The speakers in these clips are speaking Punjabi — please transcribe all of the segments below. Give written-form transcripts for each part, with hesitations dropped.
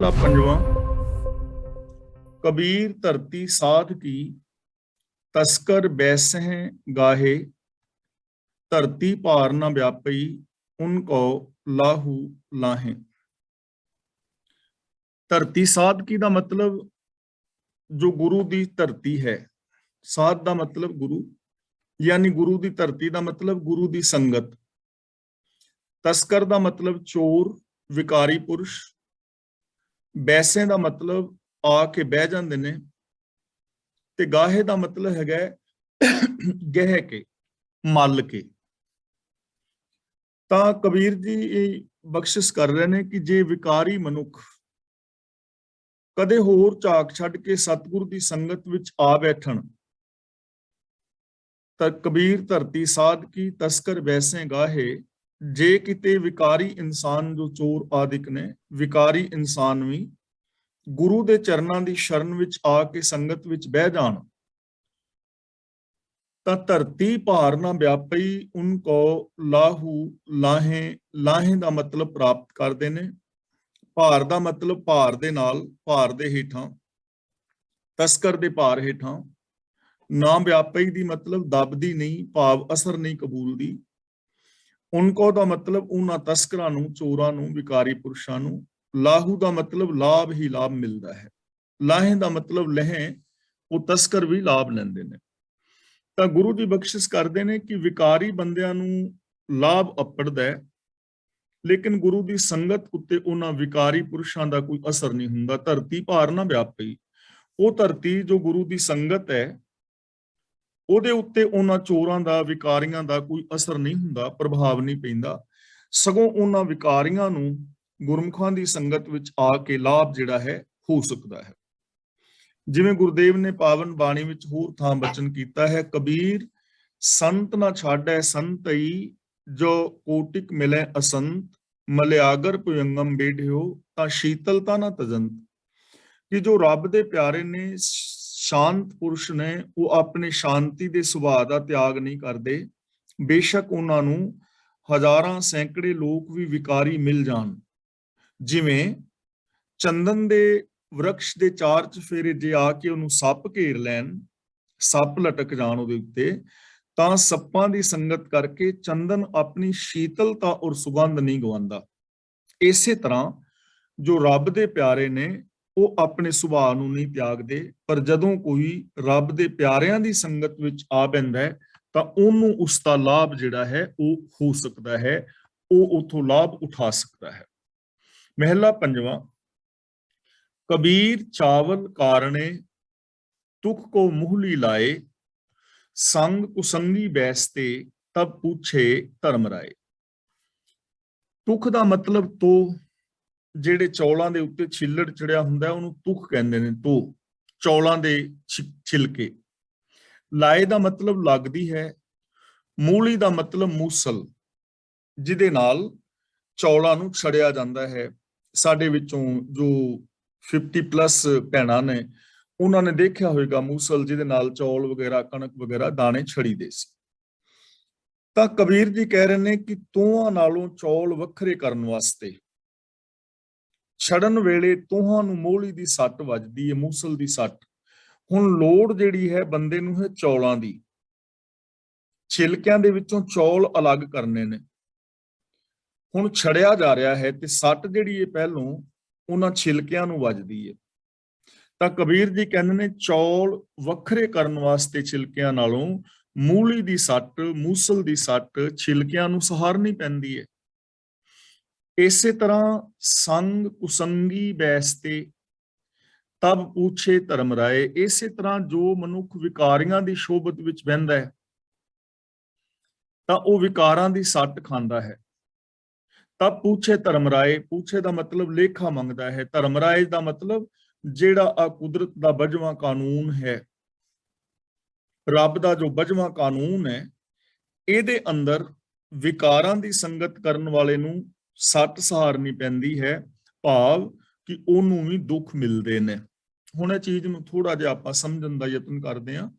पंजवा। कबीर धरती साध की, तस्कर बैसह गाहे, धरती भार न व्यापी, उनको लाहू लाहे। धरती साधकी का मतलब जो गुरु की धरती है। साध का मतलब गुरु, यानी गुरु की धरती का मतलब गुरु की संगत। तस्कर का मतलब चोर, विकारी पुरुष। बैसे का मतलब आके बह जाते ने, ते गाहे का मतलब है गह के, मल के। ਤਾਂ ਕਬੀਰ ਜੀ ਇਹ ਬਖਸ਼ਿਸ਼ ਕਰ ਰਹੇ ਨੇ ਕਿ ਜੇ ਵਿਕਾਰੀ ਮਨੁੱਖ ਕਦੇ ਹੋਰ ਝਾਕ ਛੱਡ ਕੇ ਸਤਿਗੁਰ ਦੀ ਸੰਗਤ ਵਿੱਚ ਆ ਬੈਠਣ ਤਾਂ ਕਬੀਰ ਧਰਤੀ ਸਾਧ ਕੀ, ਤਸਕਰ ਵੈਸੇ ਗਾਹੇ। ਜੇ ਕਿਤੇ ਵਿਕਾਰੀ ਇਨਸਾਨ ਜੋ ਚੋਰ ਆਦਿਕ ਨੇ, ਵਿਕਾਰੀ ਇਨਸਾਨ ਵੀ ਗੁਰੂ ਦੇ ਚਰਨਾਂ ਦੀ ਸ਼ਰਨ ਵਿੱਚ ਆ ਕੇ ਸੰਗਤ ਵਿੱਚ ਬਹਿ ਜਾਣ ਤਾਂ ਧਰਤੀ ਭਾਰ ਨਾ ਵਿਆਪਈ, ਉਨਕੋ ਲਾਹੂ ਲਾਹੇ। ਲਾਹੇ ਦਾ ਮਤਲਬ ਪ੍ਰਾਪਤ ਕਰਦੇ ਨੇ। ਭਾਰ ਦਾ ਮਤਲਬ ਭਾਰ ਦੇ ਨਾਲ, ਭਾਰ ਦੇ ਹੇਠਾਂ, ਤਸਕਰ ਦੇ ਭਾਰ ਹੇਠਾਂ। ਨਾ ਵਿਆਪਈ ਦੀ ਮਤਲਬ ਦਬਦੀ ਨਹੀਂ, ਭਾਵ ਅਸਰ ਨਹੀਂ ਕਬੂਲਦੀ। ਉਨਕੋ ਦਾ ਮਤਲਬ ਉਹਨਾਂ ਤਸਕਰਾਂ ਨੂੰ, ਚੋਰਾਂ ਨੂੰ, ਵਿਕਾਰੀ ਪੁਰਸ਼ਾਂ ਨੂੰ। ਲਾਹੂ ਦਾ ਮਤਲਬ ਲਾਭ ਹੀ ਲਾਭ ਮਿਲਦਾ ਹੈ। ਲਾਹੇ ਦਾ ਮਤਲਬ ਲਹੇ, ਉਹ ਤਸਕਰ ਵੀ ਲਾਭ ਲੈਂਦੇ ਨੇ। ਤਾਂ ਗੁਰੂ ਜੀ ਬਖਸ਼ਿਸ਼ ਕਰਦੇ ਨੇ ਕਿ ਵਿਕਾਰੀ ਬੰਦਿਆਂ ਨੂੰ ਲਾਭ ਅਪੜਦਾ ਹੈ, ਲੇਕਿਨ ਗੁਰੂ ਦੀ ਸੰਗਤ ਉੱਤੇ ਉਹਨਾਂ ਵਿਕਾਰੀ ਪੁਰਸ਼ਾਂ ਦਾ ਕੋਈ ਅਸਰ ਨਹੀਂ ਹੁੰਦਾ। ਧਰਤੀ ਭਾਰ ਨਾ ਵਿਆਪੀ, ਉਹ ਧਰਤੀ ਜੋ ਗੁਰੂ ਦੀ ਸੰਗਤ ਹੈ ਉਹਦੇ ਉੱਤੇ ਉਹਨਾਂ ਚੋਰਾਂ ਦਾ, ਵਿਕਾਰੀਆਂ ਦਾ ਕੋਈ ਅਸਰ ਨਹੀਂ ਹੁੰਦਾ, ਪ੍ਰਭਾਵ ਨਹੀਂ ਪੈਂਦਾ। ਸਗੋਂ ਉਹਨਾਂ ਵਿਕਾਰੀਆਂ ਨੂੰ ਗੁਰਮੁਖਾਂ ਦੀ ਸੰਗਤ ਵਿੱਚ ਆ ਕੇ ਲਾਭ ਜਿਹੜਾ ਹੈ ਹੋ ਸਕਦਾ ਹੈ। ਜਿਵੇਂ ਗੁਰਦੇਵ ਨੇ ਪਾਵਨ ਬਾਣੀ ਵਿੱਚ ਹੋਰ ਥਾਂ ਬਚਨ ਕੀਤਾ ਹੈ, ਕਬੀਰ ਸੰਤ ਨਾ ਛਾੜੈ ਸੰਤਈ, ਜੋ ਕੋਟਿਕ ਮਿਲੇ ਅਸੰਤ, ਮਲਿਆਗਰ ਭੁਯੰਗਮ ਬੇਢਿਓ, ਤਾਂ ਸ਼ੀਤਲਤਾ ਨਾ ਤਜੰਤ। ਕਿ ਜੋ ਰੱਬ ਦੇ ਪਿਆਰੇ ਨੇ, ਸ਼ਾਂਤ ਪੁਰਸ਼ ਨੇ, ਉਹ ਆਪਣੇ ਸ਼ਾਂਤੀ ਦੇ ਸੁਭਾਅ ਦਾ ਤਿਆਗ ਨਹੀਂ ਕਰਦੇ। ਬੇਸ਼ੱਕ ਉਹਨਾਂ ਨੂੰ ਹਜ਼ਾਰਾਂ ਸੈਂਕੜੇ ਲੋਕ ਵੀ ਵਿਕਾਰੀ ਮਿਲ ਜਾਣ। ਜਿਵੇਂ ਚੰਦਨ ਦੇ ਵਰਕਸ਼ ਦੇ ਚਾਰ ਚਫੇਰੇ ਜੇ ਆ ਕੇ ਉਹਨੂੰ ਸੱਪ ਘੇਰ ਲੈਣ, ਸੱਪ ਲਟਕ ਜਾਣ ਉਹਦੇ ਉੱਤੇ, ਤਾਂ ਸੱਪਾਂ ਦੀ ਸੰਗਤ ਕਰਕੇ ਚੰਦਨ ਆਪਣੀ ਸ਼ੀਤਲਤਾ ਔਰ ਸੁਗੰਧ ਨਹੀਂ ਗਵਾਉਂਦਾ। ਇਸੇ ਤਰ੍ਹਾਂ ਜੋ ਰੱਬ ਦੇ ਪਿਆਰੇ ਨੇ ਉਹ ਆਪਣੇ ਸੁਭਾਅ ਨੂੰ ਨਹੀਂ ਤਿਆਗਦੇ, ਪਰ ਜਦੋਂ ਕੋਈ ਰੱਬ ਦੇ ਪਿਆਰਿਆਂ ਦੀ ਸੰਗਤ ਵਿੱਚ ਆ ਪੈਂਦਾ ਹੈ ਤਾਂ ਉਹਨੂੰ ਉਸ ਦਾ ਲਾਭ ਜਿਹੜਾ ਹੈ ਉਹ ਹੋ ਸਕਦਾ ਹੈ, ਉਹ ਉਥੋਂ ਲਾਭ ਉਠਾ ਸਕਦਾ ਹੈ। ਮਹਿਲਾ ਪੰਜਵਾਂ। कबीर चावल कारणे, तुख को मुहली लाए, संग कुसंगी बैसते, तब पूछे धर्म राय। तुख ਦਾ ਮਤਲਬ ਤੋ, ਜਿਹੜੇ ਚੌਲਾਂ ਦੇ ਉੱਤੇ ਛਿੱਲੜ ਚੜਿਆ ਹੁੰਦਾ ਉਹਨੂੰ ਤੁਖ ਕਹਿੰਦੇ ਨੇ। ਤੋ ਚੌਲਾਂ ਦੇ ਛਿਲਕੇ। ਲਾਏ ਦਾ ਮਤਲਬ ਲੱਗਦੀ ਹੈ। ਮੂਲੀ ਦਾ ਮਤਲਬ ਮੂਸਲ, ਜਿਹਦੇ ਨਾਲ ਚੌਲਾਂ ਨੂੰ ਛੜਿਆ ਜਾਂਦਾ ਹੈ। ਸਾਡੇ ਵਿੱਚੋਂ ਜੋ 50+ ਭੈਣਾਂ ਨੇ, ਉਹਨਾਂ ਨੇ ਦੇਖਿਆ ਹੋਵੇਗਾ ਮੂਸਲ, ਜਿਹਦੇ ਨਾਲ ਚੌਲ ਵਗੈਰਾ, ਕਣਕ ਵਗੈਰਾ ਦਾਣੇ ਛੜੀਦੇ ਸੀ। ਤਾਂ ਕਬੀਰ ਜੀ ਕਹਿ ਰਹੇ ਨੇ ਕਿ ਤੋਹਾਂ ਨਾਲੋਂ ਚੌਲ ਵੱਖਰੇ ਕਰਨ ਵਾਸਤੇ ਛੜਨ ਵੇਲੇ ਤੋਹਾਂ ਨੂੰ ਮੋਹਲੀ ਦੀ ਸੱਟ ਵੱਜਦੀ ਹੈ, ਮੂਸਲ ਦੀ ਸੱਟ। ਹੁਣ ਲੋੜ ਜਿਹੜੀ ਹੈ ਬੰਦੇ ਨੂੰ ਹੈ ਚੌਲਾਂ ਦੀ। ਛਿਲਕਿਆਂ ਦੇ ਵਿੱਚੋਂ ਚੌਲ ਅਲੱਗ ਕਰਨੇ ਨੇ। ਹੁਣ ਛੜਿਆ ਜਾ ਰਿਹਾ ਹੈ ਤੇ ਸੱਟ ਜਿਹੜੀ ਹੈ ਪਹਿਲੋਂ ਉਹਨਾਂ ਛਿਲਕਿਆਂ ਨੂੰ ਵੱਜਦੀ ਹੈ। ਤਾਂ ਕਬੀਰ ਜੀ ਕਹਿੰਦੇ ਨੇ ਚੌਲ ਵੱਖਰੇ ਕਰਨ ਵਾਸਤੇ ਛਿਲਕਿਆਂ ਨਾਲੋਂ ਮੂਲੀ ਦੀ ਸੱਟ, ਮੂਸਲ ਦੀ ਸੱਟ ਛਿਲਕਿਆਂ ਨੂੰ ਸਹਾਰਨੀ ਪੈਂਦੀ ਹੈ। ਇਸੇ ਤਰ੍ਹਾਂ ਸੰਗ ਕੁਸੰਗੀ ਬੈਸਤੇ, ਤਬ ਪੁੱਛੇ ਧਰਮ ਰਾਏ। ਇਸੇ ਤਰ੍ਹਾਂ ਜੋ ਮਨੁੱਖ ਵਿਕਾਰੀਆਂ ਦੀ ਸ਼ੋਭਤ ਵਿੱਚ ਬਹਿੰਦਾ ਹੈ ਤਾਂ ਉਹ ਵਿਕਾਰਾਂ ਦੀ ਸੱਟ ਖਾਂਦਾ ਹੈ। ਤਬ ਪੁੱਛੇ ਧਰਮ ਰਾਏ। ਪੁੱਛੇ ਦਾ ਮਤਲਬ ਲੇਖਾ ਮੰਗਦਾ ਹੈ। ਧਰਮ ਰਾਏ ਦਾ ਮਤਲਬ ਜਿਹੜਾ ਆ ਕੁਦਰਤ ਦਾ ਬਜਵਾਂ ਕਾਨੂੰਨ ਹੈ, ਰੱਬ ਦਾ ਜੋ ਬਜਵਾਂ ਕਾਨੂੰਨ ਹੈ, ਇਹਦੇ ਅੰਦਰ ਵਿਕਾਰਾਂ ਦੀ ਸੰਗਤ ਕਰਨ ਵਾਲੇ ਨੂੰ ਸੱਟ ਸਹਾਰਨੀ ਪੈਂਦੀ ਹੈ, ਭਾਵ ਕਿ ਉਹਨੂੰ ਵੀ ਦੁੱਖ ਮਿਲਦੇ ਨੇ। ਹੁਣ ਇਹ ਚੀਜ਼ ਨੂੰ ਥੋੜਾ ਜਿਹਾ ਆਪਾਂ ਸਮਝਣ ਦਾ ਯਤਨ ਕਰਦੇ ਹਾਂ।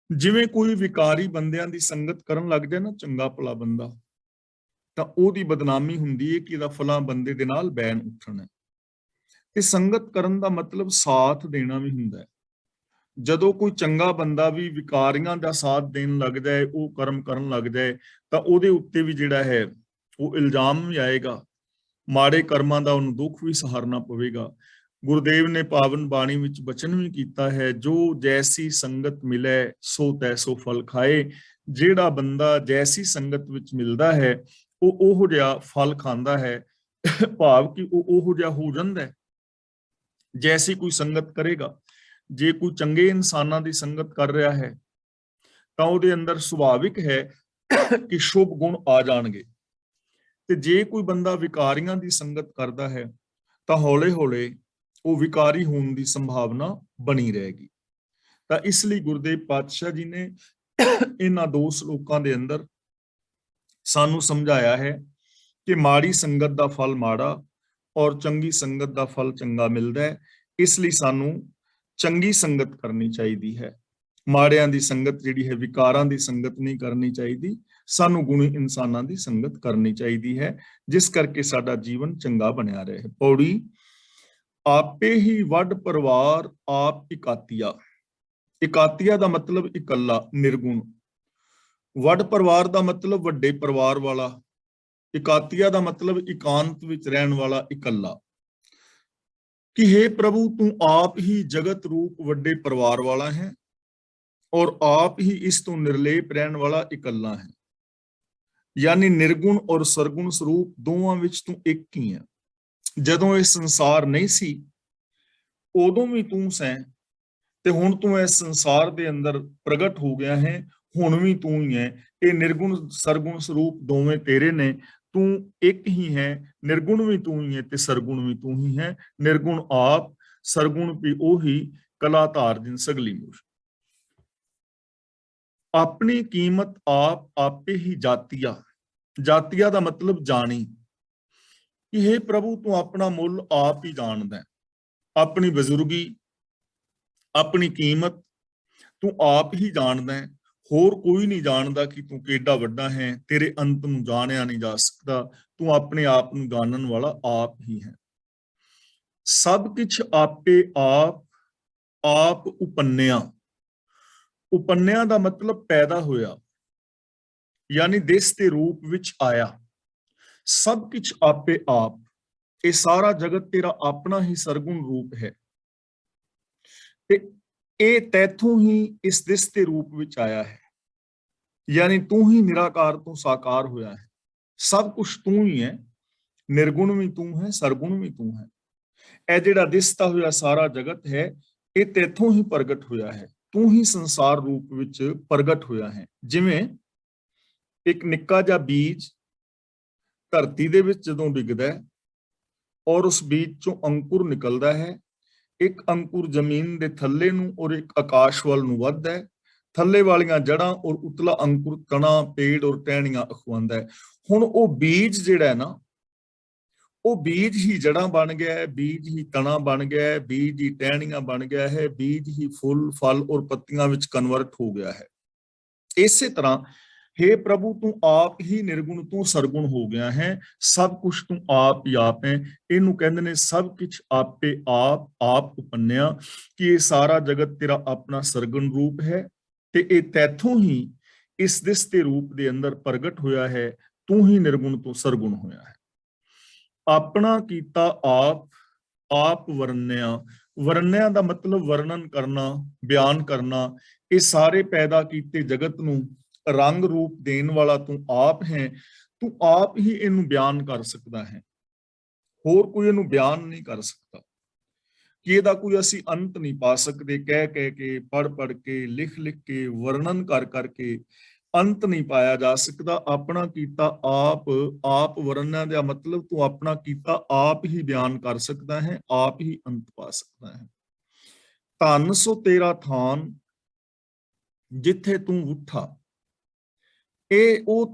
ਜਿਵੇਂ ਕੋਈ ਵਿਕਾਰੀ ਬੰਦਿਆਂ ਦੀ ਸੰਗਤ ਕਰਨ ਲੱਗ ਜਾਏ ਨਾ, ਚੰਗਾ ਭਲਾ ਬੰਦਾ, ਤਾਂ ਉਹਦੀ ਬਦਨਾਮੀ ਹੁੰਦੀ ਹੈ ਕਿ ਇਹਦਾ ਫਲਾਂ ਬੰਦੇ ਦੇ ਨਾਲ ਬੈਨ ਉੱਠਣਾ ਹੈ। ਤੇ ਸੰਗਤ ਕਰਨ ਦਾ ਮਤਲਬ ਸਾਥ ਦੇਣਾ ਵੀ ਹੁੰਦਾ ਹੈ। ਜਦੋਂ ਕੋਈ ਚੰਗਾ ਬੰਦਾ ਵੀ ਵਿਕਾਰੀਆਂ ਦਾ ਸਾਥ ਦੇਣ ਲੱਗਦਾ ਹੈ, ਉਹ ਕਰਮ ਕਰਨ ਲੱਗਦਾ ਹੈ, ਤਾਂ ਉਹਦੇ ਉੱਤੇ ਵੀ ਜਿਹੜਾ ਹੈ ਉਹ ਇਲਜ਼ਾਮ ਵੀ ਆਏਗਾ, ਮਾੜੇ ਕਰਮਾਂ ਦਾ ਉਹਨੂੰ ਦੁੱਖ ਵੀ ਸਹਾਰਨਾ ਪਵੇਗਾ। ਗੁਰਦੇਵ ਨੇ ਪਾਵਨ ਬਾਣੀ ਵਿੱਚ ਬਚਨ ਵੀ ਕੀਤਾ ਹੈ, ਜੋ ਜੈਸੀ ਸੰਗਤ ਮਿਲੇ ਸੋ ਤੈਸੋ ਫਲ ਖਾਏ। ਜਿਹੜਾ ਬੰਦਾ ਜੈਸੀ ਸੰਗਤ ਵਿੱਚ ਮਿਲਦਾ ਹੈ ਉਹ ਉਹੋ ਜਿਹਾ ਫਲ ਖਾਂਦਾ ਹੈ, ਭਾਵ ਕਿ ਉਹ ਉਹੋ ਜਿਹਾ ਹੋ ਜਾਂਦਾ ਹੈ ਜੈਸੀ ਕੋਈ ਸੰਗਤ ਕਰੇਗਾ। ਜੇ ਕੋਈ ਚੰਗੇ ਇਨਸਾਨਾਂ ਦੀ ਸੰਗਤ ਕਰ ਰਿਹਾ ਹੈ ਤਾਂ ਉਹਦੇ ਅੰਦਰ ਸੁਭਾਵਿਕ ਹੈ ਕਿ ਸ਼ੁਭ ਗੁਣ ਆ ਜਾਣਗੇ, ਤੇ ਜੇ ਕੋਈ ਬੰਦਾ ਵਿਕਾਰੀਆਂ ਦੀ ਸੰਗਤ ਕਰਦਾ ਹੈ ਤਾਂ ਹੌਲੇ ਹੌਲੇ ਉਹ ਵਿਕਾਰੀ ਹੋਣ ਦੀ ਸੰਭਾਵਨਾ ਬਣੀ ਰਹੇਗੀ। ਤਾਂ ਇਸ ਲਈ ਗੁਰਦੇਵ ਪਾਤਸ਼ਾਹ ਜੀ ਨੇ ਇਹਨਾਂ ਦੋ ਸ਼ਲੋਕਾਂ ਦੇ ਅੰਦਰ ਸਾਨੂੰ ਸਮਝਾਇਆ ਹੈ ਕਿ ਮਾੜੀ ਸੰਗਤ ਦਾ ਫਲ ਮਾੜਾ ਔਰ ਚੰਗੀ ਸੰਗਤ ਦਾ ਫਲ ਚੰਗਾ ਮਿਲਦਾ ਹੈ। ਇਸ ਲਈ ਸਾਨੂੰ ਚੰਗੀ ਸੰਗਤ ਕਰਨੀ ਚਾਹੀਦੀ ਹੈ, ਮਾੜਿਆਂ ਦੀ ਸੰਗਤ ਜਿਹੜੀ ਹੈ, ਵਿਕਾਰਾਂ ਦੀ ਸੰਗਤ ਨਹੀਂ ਕਰਨੀ ਚਾਹੀਦੀ। ਸਾਨੂੰ ਗੁਣੀ ਇਨਸਾਨਾਂ ਦੀ ਸੰਗਤ ਕਰਨੀ ਚਾਹੀਦੀ ਹੈ, ਜਿਸ ਕਰਕੇ ਸਾਡਾ ਜੀਵਨ ਚੰਗਾ ਬਣਿਆ ਰਹੇ। ਪੌੜੀ, ਆਪੇ ਹੀ ਵੱਡ ਪਰਿਵਾਰ ਆਪ ਇਕਾਤੀਆ। ਇਕਾਤੀਆ ਦਾ ਮਤਲਬ ਇਕੱਲਾ, ਨਿਰਗੁਣ। ਵੱਡ ਪਰਿਵਾਰ ਦਾ ਮਤਲਬ ਵੱਡੇ ਪਰਿਵਾਰ ਵਾਲਾ। ਇਕਾਤੀਆ ਦਾ ਮਤਲਬ ਇਕਾਂਤ ਵਿੱਚ ਰਹਿਣ ਵਾਲਾ, ਇਕੱਲਾ। ਕਿ हे ਪ੍ਰਭੂ, ਤੂੰ ਆਪ ਹੀ ਜਗਤ ਰੂਪ ਵੱਡੇ ਪਰਿਵਾਰ ਵਾਲਾ ਹੈ ਔਰ ਆਪ ਹੀ ਇਸ ਤੋਂ ਨਿਰਲੇਪ ਰਹਿਣ ਵਾਲਾ ਇਕੱਲਾ ਹੈ। ਯਾਨੀ ਨਿਰਗੁਣ ਔਰ ਸਰਗੁਣ ਸਰੂਪ ਦੋਵਾਂ ਵਿੱਚ ਤੂੰ ਇੱਕ ਹੀ ਹੈ। ਜਦੋਂ ਇਹ ਸੰਸਾਰ ਨਹੀਂ ਸੀ ਉਦੋਂ ਵੀ ਤੂੰ ਸੈਂ, ਤੇ ਹੁਣ ਤੂੰ ਇਸ ਸੰਸਾਰ ਦੇ ਅੰਦਰ ਪ੍ਰਗਟ ਹੋ ਗਿਆ ਹੈ, ਹੁਣ ਵੀ ਤੂੰ ਹੀ ਹੈ। ਇਹ ਨਿਰਗੁਣ ਸਰਗੁਣ ਸਰੂਪ ਦੋਵੇਂ ਤੇਰੇ ਨੇ, ਤੂੰ ਇੱਕ ਹੀ ਹੈ। ਨਿਰਗੁਣ ਵੀ ਤੂੰ ਹੀ ਹੈ ਤੇ ਸਰਗੁਣ ਵੀ ਤੂੰ ਹੀ ਹੈ। ਨਿਰਗੁਣ ਆਪ, ਸਰਗੁਣ ਵੀ ਉਹੀ, ਕਲਾ ਧਾਰ ਜਿਨ ਸਗਲੀ ਮੂਰ। ਆਪਣੀ ਕੀਮਤ ਆਪ ਆਪੇ ਹੀ ਜਾਤੀਆ। ਜਾਤੀਆ ਦਾ ਮਤਲਬ ਜਾਣੀ। ਕਿ हे ਪ੍ਰਭੂ, ਤੂੰ ਆਪਣਾ ਮੁੱਲ ਆਪ ਹੀ ਜਾਣਦਾ ਹੈ। ਆਪਣੀ ਬਜ਼ੁਰਗੀ, ਆਪਣੀ ਕੀਮਤ ਤੂੰ ਆਪ ਹੀ ਜਾਣਦਾ ਹੈ, ਹੋਰ ਕੋਈ ਨਹੀਂ ਜਾਣਦਾ ਕਿ ਤੂੰ ਕਿੱਡਾ ਵੱਡਾ ਹੈ। ਤੇਰੇ ਅੰਤ ਨੂੰ ਜਾਣਿਆ ਨਹੀਂ ਜਾ ਸਕਦਾ, ਤੂੰ ਆਪਣੇ ਆਪ ਨੂੰ ਜਾਣਨ ਵਾਲਾ ਆਪ ਹੀ ਹੈ। ਸਭ ਕੁਛ ਆਪੇ ਆਪ, ਆਪ ਉਪੰਨਿਆ। ਉਪੰਨਿਆ ਦਾ ਮਤਲਬ ਪੈਦਾ ਹੋਇਆ, ਯਾਨੀ ਦਿਸ ਦੇ ਰੂਪ ਵਿੱਚ ਆਇਆ। ਸਭ ਕੁਛ ਆਪੇ ਆਪ, ਇਹ ਸਾਰਾ ਜਗਤ ਤੇਰਾ ਆਪਣਾ ਹੀ ਸਰਗੁਣ ਰੂਪ ਹੈ, ਤੇ ਇਹ ਤੈਥੋਂ ਹੀ ਇਸ ਦਿਸ ਦੇ ਰੂਪ ਵਿੱਚ ਆਇਆ ਹੈ। ਯਾਨੀ ਤੂੰ ਹੀ ਨਿਰਾਕਾਰ ਤੋਂ ਸਾਕਾਰ ਹੋਇਆ ਹੈ। ਸਭ ਕੁਝ ਤੂੰ ਹੀ ਹੈ, ਨਿਰਗੁਣ ਵੀ ਤੂੰ ਹੈ, ਸਰਗੁਣ ਵੀ ਤੂੰ ਹੈ। ਇਹ ਜਿਹੜਾ ਦਿਸਦਾ ਹੋਇਆ ਸਾਰਾ ਜਗਤ ਹੈ, ਇਹ ਤੈਥੋਂ ਹੀ ਪ੍ਰਗਟ ਹੋਇਆ ਹੈ। ਤੂੰ ਹੀ ਸੰਸਾਰ ਰੂਪ ਵਿੱਚ ਪ੍ਰਗਟ ਹੋਇਆ ਹੈ। ਜਿਵੇਂ ਇੱਕ ਨਿੱਕਾ ਜਿਹਾ ਬੀਜ ਧਰਤੀ ਦੇ ਵਿੱਚ ਜਦੋਂ ਡਿੱਗਦਾ ਹੈ ਔਰ ਉਸ ਬੀਜ ਚੋਂ ਅੰਕੁਰ ਨਿਕਲਦਾ ਹੈ, ਇੱਕ ਅੰਕੁਰ ਜ਼ਮੀਨ ਦੇ ਥੱਲੇ ਨੂੰ ਔਰ ਇੱਕ ਆਕਾਸ਼ ਵੱਲ ਨੂੰ ਵੱਧਦਾ ਹੈ। ਥੱਲੇ ਵਾਲੀਆਂ ਜੜਾਂ ਔਰ ਉਤਲਾ ਅੰਕੁਰ ਤਣਾ, ਪੇੜ ਔਰ ਟਹਿਣੀਆਂ ਅਖਵਾਉਂਦਾ ਹੈ। ਹੁਣ ਉਹ ਬੀਜ ਜਿਹੜਾ ਹੈ ਨਾ, ਉਹ ਬੀਜ ਹੀ ਜੜਾਂ ਬਣ ਗਿਆ ਹੈ, ਬੀਜ ਹੀ ਤਣਾ ਬਣ ਗਿਆ ਹੈ, ਬੀਜ ਹੀ ਟਹਿਣੀਆਂ ਬਣ ਗਿਆ ਹੈ, ਬੀਜ ਹੀ ਫੁੱਲ, ਫਲ ਔਰ ਪੱਤੀਆਂ ਵਿੱਚ ਕਨਵਰਟ ਹੋ ਗਿਆ ਹੈ। ਇਸੇ ਤਰ੍ਹਾਂ हे ਪ੍ਰਭੂ, ਤੂੰ ਆਪ ਹੀ ਨਿਰਗੁਣ ਤੋਂ ਸਰਗੁਣ ਹੋ ਗਿਆ ਹੈ। ਸਭ ਕੁਝ ਤੂੰ ਆਪ ਹੀ ਆਪ ਹੈ। ਇਹਨੂੰ ਕਹਿੰਦੇ ਨੇ ਸਭ ਕੁਝ ਆਪੇ ਆਪ, ਆਪ ਉਪੰਨਿਆ। ਕਿ ਇਹ ਸਾਰਾ ਜਗਤ ਤੇਰਾ ਆਪਣਾ ਸਰਗੁਣ ਰੂਪ ਹੈ, ਤੇ ਇਹ ਤੈਥੋਂ ਹੀ ਇਸ ਦਿਸ ਦੇ ਰੂਪ ਦੇ ਅੰਦਰ ਪ੍ਰਗਟ ਹੋਇਆ ਹੈ। ਤੂੰ ਹੀ ਨਿਰਗੁਣ ਤੋਂ ਸਰਗੁਣ ਹੋਇਆ ਹੈ। ਆਪਣਾ ਕੀਤਾ ਆਪ, ਆਪ ਵਰਨਿਆ। ਵਰਨਿਆ ਦਾ ਮਤਲਬ ਵਰਣਨ ਕਰਨਾ, ਬਿਆਨ ਕਰਨਾ। ਇਹ ਸਾਰੇ ਪੈਦਾ ਕੀਤੇ ਜਗਤ ਨੂੰ ਰੰਗ ਰੂਪ ਦੇਣ ਵਾਲਾ ਤੂੰ ਆਪ ਹੈ। ਤੂੰ ਆਪ ਹੀ ਇਹਨੂੰ ਬਿਆਨ ਕਰ ਸਕਦਾ ਹੈ, ਹੋਰ ਕੋਈ ਇਹਨੂੰ ਬਿਆਨ ਨਹੀਂ ਕਰ ਸਕਦਾ। ਕਿ ਇਹਦਾ ਕੋਈ ਅਸੀਂ ਅੰਤ ਨਹੀਂ ਪਾ ਸਕਦੇ। ਕਹਿ ਕਹਿ ਕੇ, ਪੜ ਪੜ ਕੇ, ਲਿਖ ਲਿਖ ਕੇ, ਵਰਣਨ ਕਰ ਕਰਕੇ ਅੰਤ ਨਹੀਂ ਪਾਇਆ ਜਾ ਸਕਦਾ। ਆਪਣਾ ਕੀਤਾ ਆਪ, ਆਪ ਵਰਨਿਆ ਦਾ ਮਤਲਬ ਤੂੰ ਆਪਣਾ ਕੀਤਾ ਆਪ ਹੀ ਬਿਆਨ ਕਰ ਸਕਦਾ ਹੈ, ਆਪ ਹੀ ਅੰਤ ਪਾ ਸਕਦਾ ਹੈ। ਧਨ ਸੋ ਤੇਰਾ ਥਾਨ ਜਿੱਥੇ ਤੂੰ ਉੱਠਾ। ਇਹ ਉਹ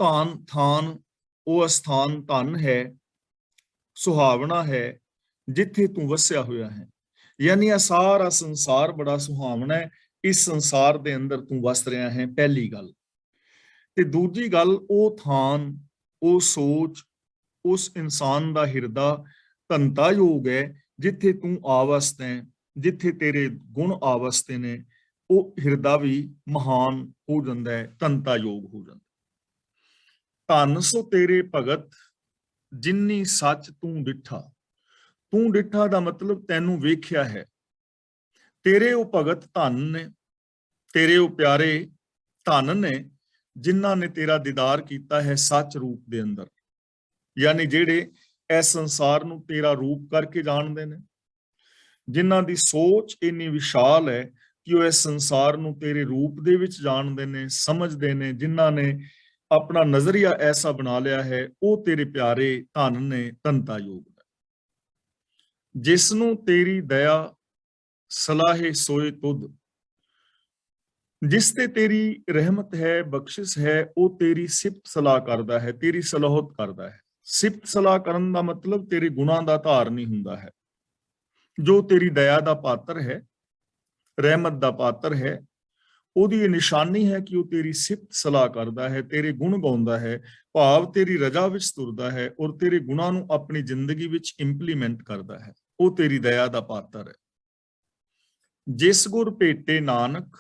ਥਾਨ, ਉਹ ਅਸਥਾਨ ਧਨ ਹੈ, ਸੁਹਾਵਣਾ ਹੈ, ਜਿੱਥੇ ਤੂੰ ਵਸਿਆ ਹੋਇਆ ਹੈ। ਯਾਨੀ ਇਹ ਸਾਰਾ ਸੰਸਾਰ ਬੜਾ ਸੁਹਾਵਣਾ ਹੈ। ਇਸ ਸੰਸਾਰ ਦੇ ਅੰਦਰ ਤੂੰ ਵਸ ਰਿਹਾ ਹੈ, ਪਹਿਲੀ ਗੱਲ। ਤੇ ਦੂਜੀ ਗੱਲ, ਉਹ ਥਾਨ, ਉਹ ਸੋਚ, ਉਸ ਇਨਸਾਨ ਦਾ ਹਿਰਦਾ ਧੰਤਾ ਯੋਗ ਹੈ ਜਿੱਥੇ ਤੂੰ ਆਵਸਤ ਹੈ, ਜਿੱਥੇ ਤੇਰੇ ਗੁਣ ਆਵਸਤੇ ਨੇ, ਉਹ ਹਿਰਦਾ ਵੀ ਮਹਾਨ ਹੋ ਜਾਂਦਾ ਹੈ, ਧਨਤਾ ਯੋਗ ਹੋ ਜਾਂਦਾ। ਧਨ ਸੋ ਤੇਰੇ ਭਗਤ ਜਿੰਨੀ ਸੱਚ ਤੂੰ ਡਿਠਾ। ਤੂੰ ਡਿਠਾ ਦਾ ਮਤਲਬ ਤੈਨੂੰ ਵੇਖਿਆ ਹੈ। ਤੇਰੇ ਉਹ ਭਗਤ ਧਨ ਨੇ, ਤੇਰੇ ਉਹ ਪਿਆਰੇ ਧਨ ਨੇ, ਜਿਨ੍ਹਾਂ ਨੇ ਤੇਰਾ ਦੀਦਾਰ ਕੀਤਾ ਹੈ ਸੱਚ ਰੂਪ ਦੇ ਅੰਦਰ, ਯਾਨੀ ਜਿਹੜੇ ਇਸ ਸੰਸਾਰ ਨੂੰ ਤੇਰਾ ਰੂਪ ਕਰਕੇ ਜਾਣਦੇ ਨੇ, ਜਿਨ੍ਹਾਂ ਦੀ ਸੋਚ ਇੰਨੀ ਵਿਸ਼ਾਲ ਹੈ ਕਿ ਉਹ ਇਸ ਸੰਸਾਰ ਨੂੰ ਤੇਰੇ ਰੂਪ ਦੇ ਵਿੱਚ ਜਾਣਦੇ ਨੇ, ਸਮਝਦੇ ਨੇ, ਜਿਨ੍ਹਾਂ ਨੇ ਆਪਣਾ ਨਜ਼ਰੀਆ ਐਸਾ ਬਣਾ ਲਿਆ ਹੈ, ਉਹ ਤੇਰੇ ਪਿਆਰੇ ਧਨ ਨੇ, ਧਨਤਾ ਯੋਗ। ਜਿਸ ਨੂੰ ਤੇਰੀ ਦਇਆ ਸਲਾਹੇ ਸੋਏ ਤੁਧ। ਜਿਸ ਤੇ ਤੇਰੀ ਰਹਿਮਤ ਹੈ, ਬਖਸ਼ਿਸ਼ ਹੈ, ਉਹ ਤੇਰੀ ਸਿਫਤ ਸਲਾਹ ਕਰਦਾ ਹੈ, ਤੇਰੀ ਸਲਾਹਤ ਕਰਦਾ ਹੈ। ਸਿਫਤ ਸਲਾਹ ਕਰਨ ਦਾ ਮਤਲਬ ਤੇਰੇ ਗੁਣਾਂ ਦਾ ਧਾਰਨੀ ਹੁੰਦਾ ਹੈ। ਜੋ ਤੇਰੀ ਦਇਆ ਦਾ ਪਾਤਰ ਹੈ, ਰਹਿਮਤ ਦਾ ਪਾਤਰ ਹੈ, ਉਹਦੀ ਇਹ ਨਿਸ਼ਾਨੀ ਹੈ ਕਿ ਉਹ ਤੇਰੀ ਸਿਫਤ ਸਲਾਹ ਕਰਦਾ ਹੈ, ਤੇਰੇ ਗੁਣ ਗਾਉਂਦਾ ਹੈ, ਭਾਵ ਤੇਰੀ ਰਜ਼ਾ ਵਿੱਚ ਤੁਰਦਾ ਹੈ ਔਰ ਤੇਰੇ ਗੁਣਾਂ ਨੂੰ ਆਪਣੀ ਜ਼ਿੰਦਗੀ ਵਿੱਚ ਇੰਪਲੀਮੈਂਟ ਕਰਦਾ ਹੈ। ਉਹ ਤੇਰੀ ਦਇਆ ਦਾ ਪਾਤਰ ਹੈ। ਜਿਸ ਗੁਰ ਭੇਟੇ ਨਾਨਕ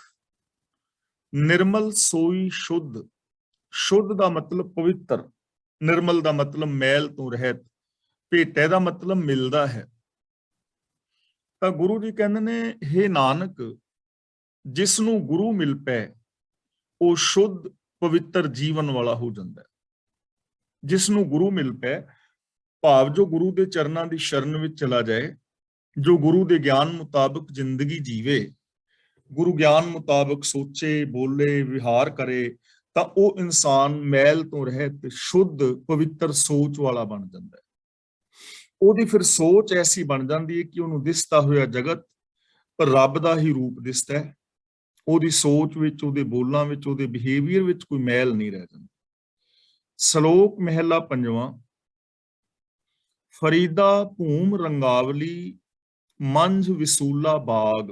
ਨਿਰਮਲ ਸੋਈ ਸ਼ੁੱਧ। ਸ਼ੁੱਧ ਦਾ ਮਤਲਬ ਪਵਿੱਤਰ, ਨਿਰਮਲ ਦਾ ਮਤਲਬ ਮੈਲ ਤੋਂ ਰਹਿਤ, ਭੇਟੇ ਦਾ ਮਤਲਬ ਮਿਲਦਾ ਹੈ। ਤਾਂ ਗੁਰੂ ਜੀ ਕਹਿੰਦੇ ਨੇ, ਹੇ ਨਾਨਕ, ਜਿਸ ਨੂੰ ਗੁਰੂ ਮਿਲ ਪਏ ਉਹ ਸ਼ੁੱਧ ਪਵਿੱਤਰ ਜੀਵਨ ਵਾਲਾ ਹੋ ਜਾਂਦਾ ਹੈ। ਜਿਸ ਨੂੰ ਗੁਰੂ ਮਿਲ ਪਏ ਭਾਵ ਜੋ ਗੁਰੂ ਦੇ ਚਰਨਾਂ ਦੀ ਸ਼ਰਨ ਵਿੱਚ ਚਲਾ ਜਾਏ, ਜੋ ਗੁਰੂ ਦੇ ਗਿਆਨ ਮੁਤਾਬਕ ਜ਼ਿੰਦਗੀ ਜੀਵੇ, ਗੁਰੂ ਗਿਆਨ ਮੁਤਾਬਕ ਸੋਚੇ, ਬੋਲੇ, ਵਿਹਾਰ ਕਰੇ, ਤਾਂ ਉਹ ਇਨਸਾਨ ਮੈਲ ਤੋਂ ਰਹਿਤ ਸ਼ੁੱਧ ਪਵਿੱਤਰ ਸੋਚ ਵਾਲਾ ਬਣ ਜਾਂਦਾ ਹੈ। ਉਹਦੀ ਫਿਰ ਸੋਚ ਐਸੀ ਬਣ ਜਾਂਦੀ ਹੈ ਕਿ ਉਹਨੂੰ ਦਿਸਦਾ ਹੋਇਆ ਜਗਤ ਪਰ ਰੱਬ ਦਾ ਹੀ ਰੂਪ ਦਿਸਦਾ ਹੈ। ਉਹਦੀ ਸੋਚ ਵਿੱਚ, ਉਹਦੇ ਬੋਲਾਂ ਵਿੱਚ, ਉਹਦੇ ਬਿਹੇਵੀਅਰ ਵਿੱਚ ਕੋਈ ਮੈਲ ਨਹੀਂ ਰਹਿ ਜਾਂਦਾ। ਸ਼ਲੋਕ ਮਹਿਲਾ ਪੰਜਵਾਂ। ਫਰੀਦਾ ਭੂਮ ਰੰਗਾਵਲੀ ਮੰਝ ਵਿਸੂਲਾ ਬਾਗ।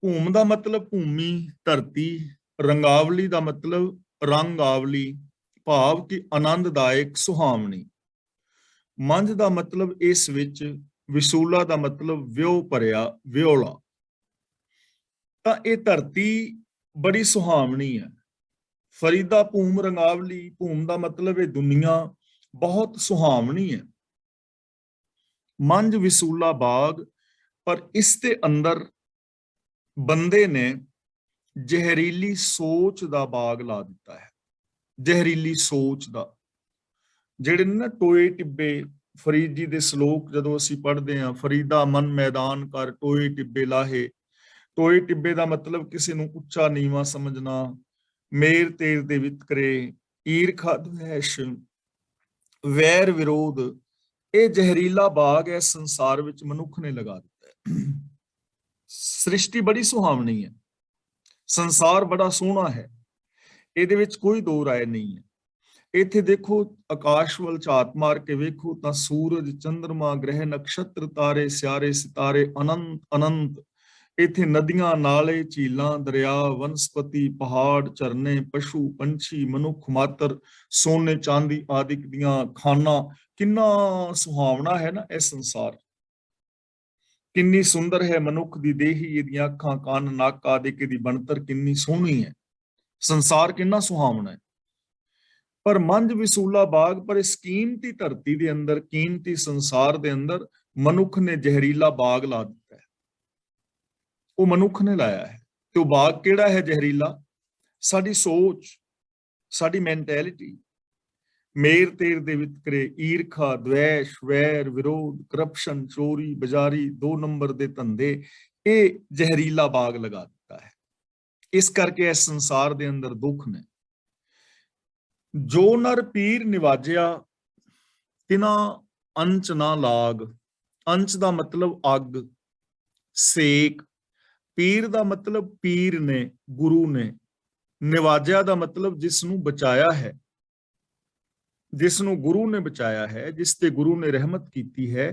ਭੂਮ ਦਾ ਮਤਲਬ ਭੂਮੀ, ਧਰਤੀ, ਰੰਗਾਵਲੀ ਦਾ ਮਤਲਬ ਰੰਗਾਵਲੀ, ਭਾਵ ਕਿ ਆਨੰਦਦਾਇਕ, ਸੁਹਾਵਣੀ। ਮੰਝ ਦਾ ਮਤਲਬ ਇਸ ਵਿੱਚ, ਵਿਸੂਲਾ ਦਾ ਮਤਲਬ ਵਿਉ ਭਰਿਆ, ਵਿਉਲਾ। ਤਾਂ ਇਹ ਧਰਤੀ ਬੜੀ ਸੁਹਾਵਣੀ ਹੈ। ਫਰੀਦਾ ਭੂਮ ਰੰਗਾਵਲੀ, ਭੂਮ ਦਾ ਮਤਲਬ ਇਹ ਦੁਨੀਆ ਬਹੁਤ ਸੁਹਾਵਣੀ ਹੈ। ਮੰਝ ਵਿਸੂਲਾ ਬਾਗ, ਪਰ ਇਸ ਦੇ ਅੰਦਰ ਬੰਦੇ ਨੇ ਜ਼ਹਿਰੀਲੀ ਸੋਚ ਦਾ ਬਾਗ ਲਾ ਦਿੱਤਾ ਹੈ। ਜ਼ਹਿਰੀਲੀ ਸੋਚ ਦਾ, ਜਿਹੜੇ ਨੇ ਨਾ ਟੋਏ ਟਿੱਬੇ, ਫਰੀਦ ਜੀ ਦੇ ਸ਼ਲੋਕ ਜਦੋਂ ਅਸੀਂ ਪੜ੍ਹਦੇ ਹਾਂ, ਫਰੀਦਾ ਮਨ ਮੈਦਾਨ ਕਰ ਟੋਏ ਟਿੱਬੇ ਲਾਹੇ। ਟੋਏ ਟਿੱਬੇ ਦਾ ਮਤਲਬ ਕਿਸੇ ਨੂੰ ਉੱਚਾ ਨੀਵਾਂ ਸਮਝਣਾ, ਮੇਰ ਤੇਰ ਦੇ ਵਿਤਕਰੇ, ਈਰਖਾ ਦਵੇਸ਼, ਵੈਰ ਵਿਰੋਧ। ਇਹ ਜ਼ਹਿਰੀਲਾ ਬਾਗ ਹੈ ਸੰਸਾਰ ਵਿੱਚ ਮਨੁੱਖ ਨੇ ਲਗਾ ਦਿੱਤਾ ਹੈ। ਸ੍ਰਿਸ਼ਟੀ ਬੜੀ ਸੁਹਾਵਣੀ ਹੈ, ਸੰਸਾਰ ਬੜਾ ਸੋਹਣਾ ਹੈ, ਇਹਦੇ ਵਿੱਚ ਕੋਈ ਦੋ ਰਾਏ ਨਹੀਂ ਹੈ। ਇੱਥੇ ਦੇਖੋ, ਆਕਾਸ਼ ਵੱਲ ਝਾਤ ਮਾਰ ਕੇ ਵੇਖੋ ਤਾਂ ਸੂਰਜ, ਚੰਦਰਮਾ, ਗ੍ਰਹਿ, ਨਕਸ਼ਤਰ, ਤਾਰੇ, ਸਿਆਰੇ, ਸਿਤਾਰੇ ਅਨੰਤ ਅਨੰਤ। ਇੱਥੇ ਨਦੀਆਂ, ਨਾਲੇ, ਝੀਲਾਂ, ਦਰਿਆ, ਵਨਸਪਤੀ, ਪਹਾੜ, ਝਰਨੇ, ਪਸ਼ੂ, ਪੰਛੀ, ਮਨੁੱਖ ਮਾਤਰ, ਸੋਨੇ ਚਾਂਦੀ ਆਦਿਕ ਦੀਆਂ ਖਾਨਾਂ। ਕਿੰਨਾ ਸੁਹਾਵਣਾ ਹੈ ਨਾ ਇਹ ਸੰਸਾਰ। ਕਿੰਨੀ ਸੁੰਦਰ ਹੈ ਮਨੁੱਖ ਦੀ ਦੇਹੀ, ਇਹਦੀਆਂ ਅੱਖਾਂ, ਕੰਨ, ਨੱਕ ਆਦਿਕ ਦੀ ਬਣਤਰ ਕਿੰਨੀ ਸੋਹਣੀ ਹੈ। ਸੰਸਾਰ ਕਿੰਨਾ ਸੁਹਾਵਣਾ ਹੈ। ਪਰ ਮੰਝ ਵਿਸੂਲਾ ਬਾਗ, ਪਰ ਇਸ ਕੀਮਤੀ ਧਰਤੀ ਦੇ ਅੰਦਰ, ਕੀਮਤੀ ਸੰਸਾਰ ਦੇ ਅੰਦਰ ਮਨੁੱਖ ਨੇ ਜ਼ਹਿਰੀਲਾ ਬਾਗ ਲਾ ਦਿੱਤਾ ਹੈ। ਉਹ ਮਨੁੱਖ ਨੇ ਲਾਇਆ ਹੈ। ਤੇ ਉਹ ਬਾਗ ਕਿਹੜਾ ਹੈ ਜ਼ਹਿਰੀਲਾ? ਸਾਡੀ ਸੋਚ, ਸਾਡੀ ਮੈਂਟੈਲਿਟੀ। ਮੇਰ ਤੇਰ ਦੇ ਵਿਤਕਰੇ, ਈਰਖਾ, ਦਵੇਸ਼, ਵੈਰ, ਵਿਰੋਧ, ਕਰਪਸ਼ਨ, ਚੋਰੀ, ਬਜ਼ਾਰੀ, 2 ਨੰਬਰ ਦੇ ਧੰਦੇ, ਇਹ ਜ਼ਹਿਰੀਲਾ ਬਾਗ ਲਗਾ ਦਿੱਤਾ ਹੈ। ਇਸ ਕਰਕੇ ਇਸ ਸੰਸਾਰ ਦੇ ਅੰਦਰ ਦੁੱਖ ਨੇ। ਜੋ ਨਰ ਪੀਰ ਨਿਵਾਜਿਆ ਤਿਨਾ ਅੰਚ ਨਾ ਲਾਗ। ਅੰਚ ਦਾ ਮਤਲਬ ਅੱਗ, ਸੇਕ। ਪੀਰ ਦਾ ਮਤਲਬ ਪੀਰ ਨੇ, ਗੁਰੂ ਨੇ। ਨਿਵਾਜਿਆ ਦਾ ਮਤਲਬ ਜਿਸ ਨੂੰ ਬਚਾਇਆ ਹੈ, ਜਿਸ ਨੂੰ ਗੁਰੂ ਨੇ ਬਚਾਇਆ ਹੈ, ਜਿਸ ਤੇ ਗੁਰੂ ਨੇ ਰਹਿਮਤ ਕੀਤੀ ਹੈ,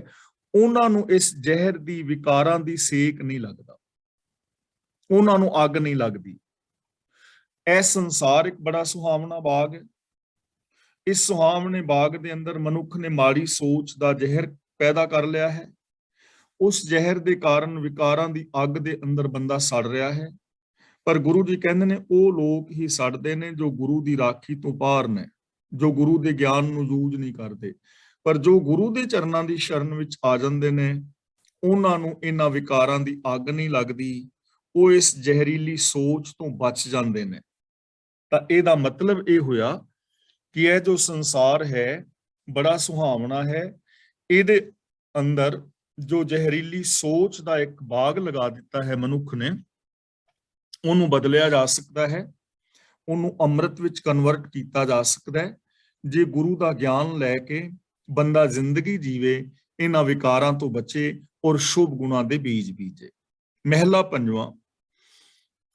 ਉਹਨਾਂ ਨੂੰ ਇਸ ਜ਼ਹਿਰ ਦੀ, ਵਿਕਾਰਾਂ ਦੀ ਸੇਕ ਨਹੀਂ ਲੱਗਦਾ, ਉਹਨਾਂ ਨੂੰ ਅੱਗ ਨਹੀਂ ਲੱਗਦੀ। ਇਹ ਸੰਸਾਰ ਇੱਕ ਬੜਾ ਸੁਹਾਵਣਾ ਬਾਗ ਹੈ। ਇਸ ਸੁਹਾਵਣੇ ਬਾਗ ਦੇ ਅੰਦਰ ਮਨੁੱਖ ਨੇ ਮਾੜੀ ਸੋਚ ਦਾ ਜ਼ਹਿਰ ਪੈਦਾ ਕਰ ਲਿਆ ਹੈ। ਉਸ ਜ਼ਹਿਰ ਦੇ ਕਾਰਨ ਵਿਕਾਰਾਂ ਦੀ ਅੱਗ ਦੇ ਅੰਦਰ ਬੰਦਾ ਸੜ ਰਿਹਾ ਹੈ। ਪਰ ਗੁਰੂ ਜੀ ਕਹਿੰਦੇ ਨੇ ਉਹ ਲੋਕ ਹੀ ਸੜਦੇ ਨੇ ਜੋ ਗੁਰੂ ਦੀ ਰਾਖੀ ਤੋਂ ਪਾਰ ਨੇ, ਜੋ ਗੁਰੂ ਦੇ ਗਿਆਨ ਨੂੰ ਯੂਜ਼ ਨਹੀਂ ਕਰਦੇ। ਪਰ ਜੋ ਗੁਰੂ ਦੇ ਚਰਨਾਂ ਦੀ ਸ਼ਰਨ ਵਿੱਚ ਆ ਜਾਂਦੇ ਨੇ, ਉਹਨਾਂ ਨੂੰ ਇਹਨਾਂ ਵਿਕਾਰਾਂ ਦੀ ਅੱਗ ਨਹੀਂ ਲੱਗਦੀ, ਉਹ ਇਸ ਜ਼ਹਿਰੀਲੀ ਸੋਚ ਤੋਂ ਬਚ ਜਾਂਦੇ ਨੇ। ਤਾਂ ਇਹਦਾ ਮਤਲਬ ਇਹ ਹੋਇਆ ਕਿ ਇਹ ਜੋ ਸੰਸਾਰ ਹੈ ਬੜਾ ਸੁਹਾਵਣਾ ਹੈ, ਇਹਦੇ ਅੰਦਰ ਜੋ ਜ਼ਹਿਰੀਲੀ ਸੋਚ ਦਾ ਇੱਕ ਬਾਗ ਲਗਾ ਦਿੱਤਾ ਹੈ ਮਨੁੱਖ ਨੇ, ਉਹਨੂੰ ਬਦਲਿਆ ਜਾ ਸਕਦਾ ਹੈ, ਉਹਨੂੰ ਅੰਮ੍ਰਿਤ ਵਿੱਚ ਕਨਵਰਟ ਕੀਤਾ ਜਾ ਸਕਦਾ ਹੈ ਜੇ ਗੁਰੂ ਦਾ ਗਿਆਨ ਲੈ ਕੇ ਬੰਦਾ ਜ਼ਿੰਦਗੀ ਜੀਵੇ, ਇਹਨਾਂ ਵਿਕਾਰਾਂ ਤੋਂ ਬਚੇ ਔਰ ਸ਼ੁਭ ਗੁਣਾਂ ਦੇ ਬੀਜ ਬੀਜੇ। ਮਹਿਲਾ ਪੰਜਵਾਂ।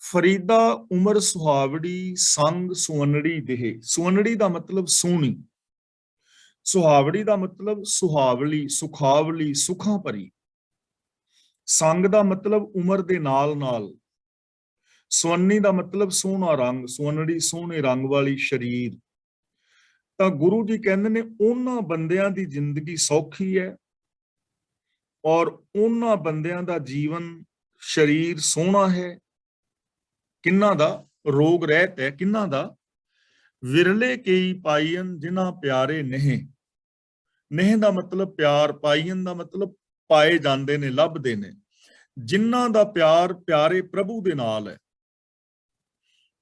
ਫਰੀਦਾ ਉਮਰ ਸੁਹਾਵੜੀ ਸੰਗ ਸੁਵਨੜੀ ਦੇਹ। ਸੁਵਨੜੀ ਦਾ ਮਤਲਬ ਸੋਹਣੀ, ਸੁਹਾਵੜੀ ਦਾ ਮਤਲਬ ਸੁਹਾਵਲੀ, ਸੁਖਾਵਲੀ, ਸੁਖਾਂ ਭਰੀ। ਸੰਗ ਦਾ ਮਤਲਬ ਉਮਰ ਦੇ ਨਾਲ ਨਾਲ। ਸੁਵੰਨੀ ਦਾ ਮਤਲਬ ਸੋਹਣਾ ਰੰਗ, ਸੁਵਨੜੀ ਸੋਹਣੇ ਰੰਗ ਵਾਲੀ ਸ਼ਰੀਰ। ਤਾਂ ਗੁਰੂ ਜੀ ਕਹਿੰਦੇ ਨੇ ਉਹਨਾਂ ਬੰਦਿਆਂ ਦੀ ਜ਼ਿੰਦਗੀ ਸੌਖੀ ਹੈ ਔਰ ਉਹਨਾਂ ਬੰਦਿਆਂ ਦਾ ਜੀਵਨ ਸ਼ਰੀਰ ਸੋਹਣਾ ਹੈ। ਕਿੰਨਾ ਦਾ? ਰੋਗ ਰਹਿਤ ਹੈ। ਕਿੰਨਾ ਦਾ? ਵਿਰਲੇ ਕਈ ਪਾਈਨ ਜਿਨ੍ਹਾਂ ਪਿਆਰੇ ਨਹੀਂ। ਨਹੀਂ ਦਾ ਮਤਲਬ ਪਿਆਰ, ਪਾਈਨ ਦਾ ਮਤਲਬ ਪਾਏ ਜਾਂਦੇ ਨੇ, ਲੱਭਦੇ ਨੇ। ਜਿਨ੍ਹਾਂ ਦਾ ਪਿਆਰ ਪਿਆਰੇ ਪ੍ਰਭੂ ਦੇ ਨਾਲ ਹੈ।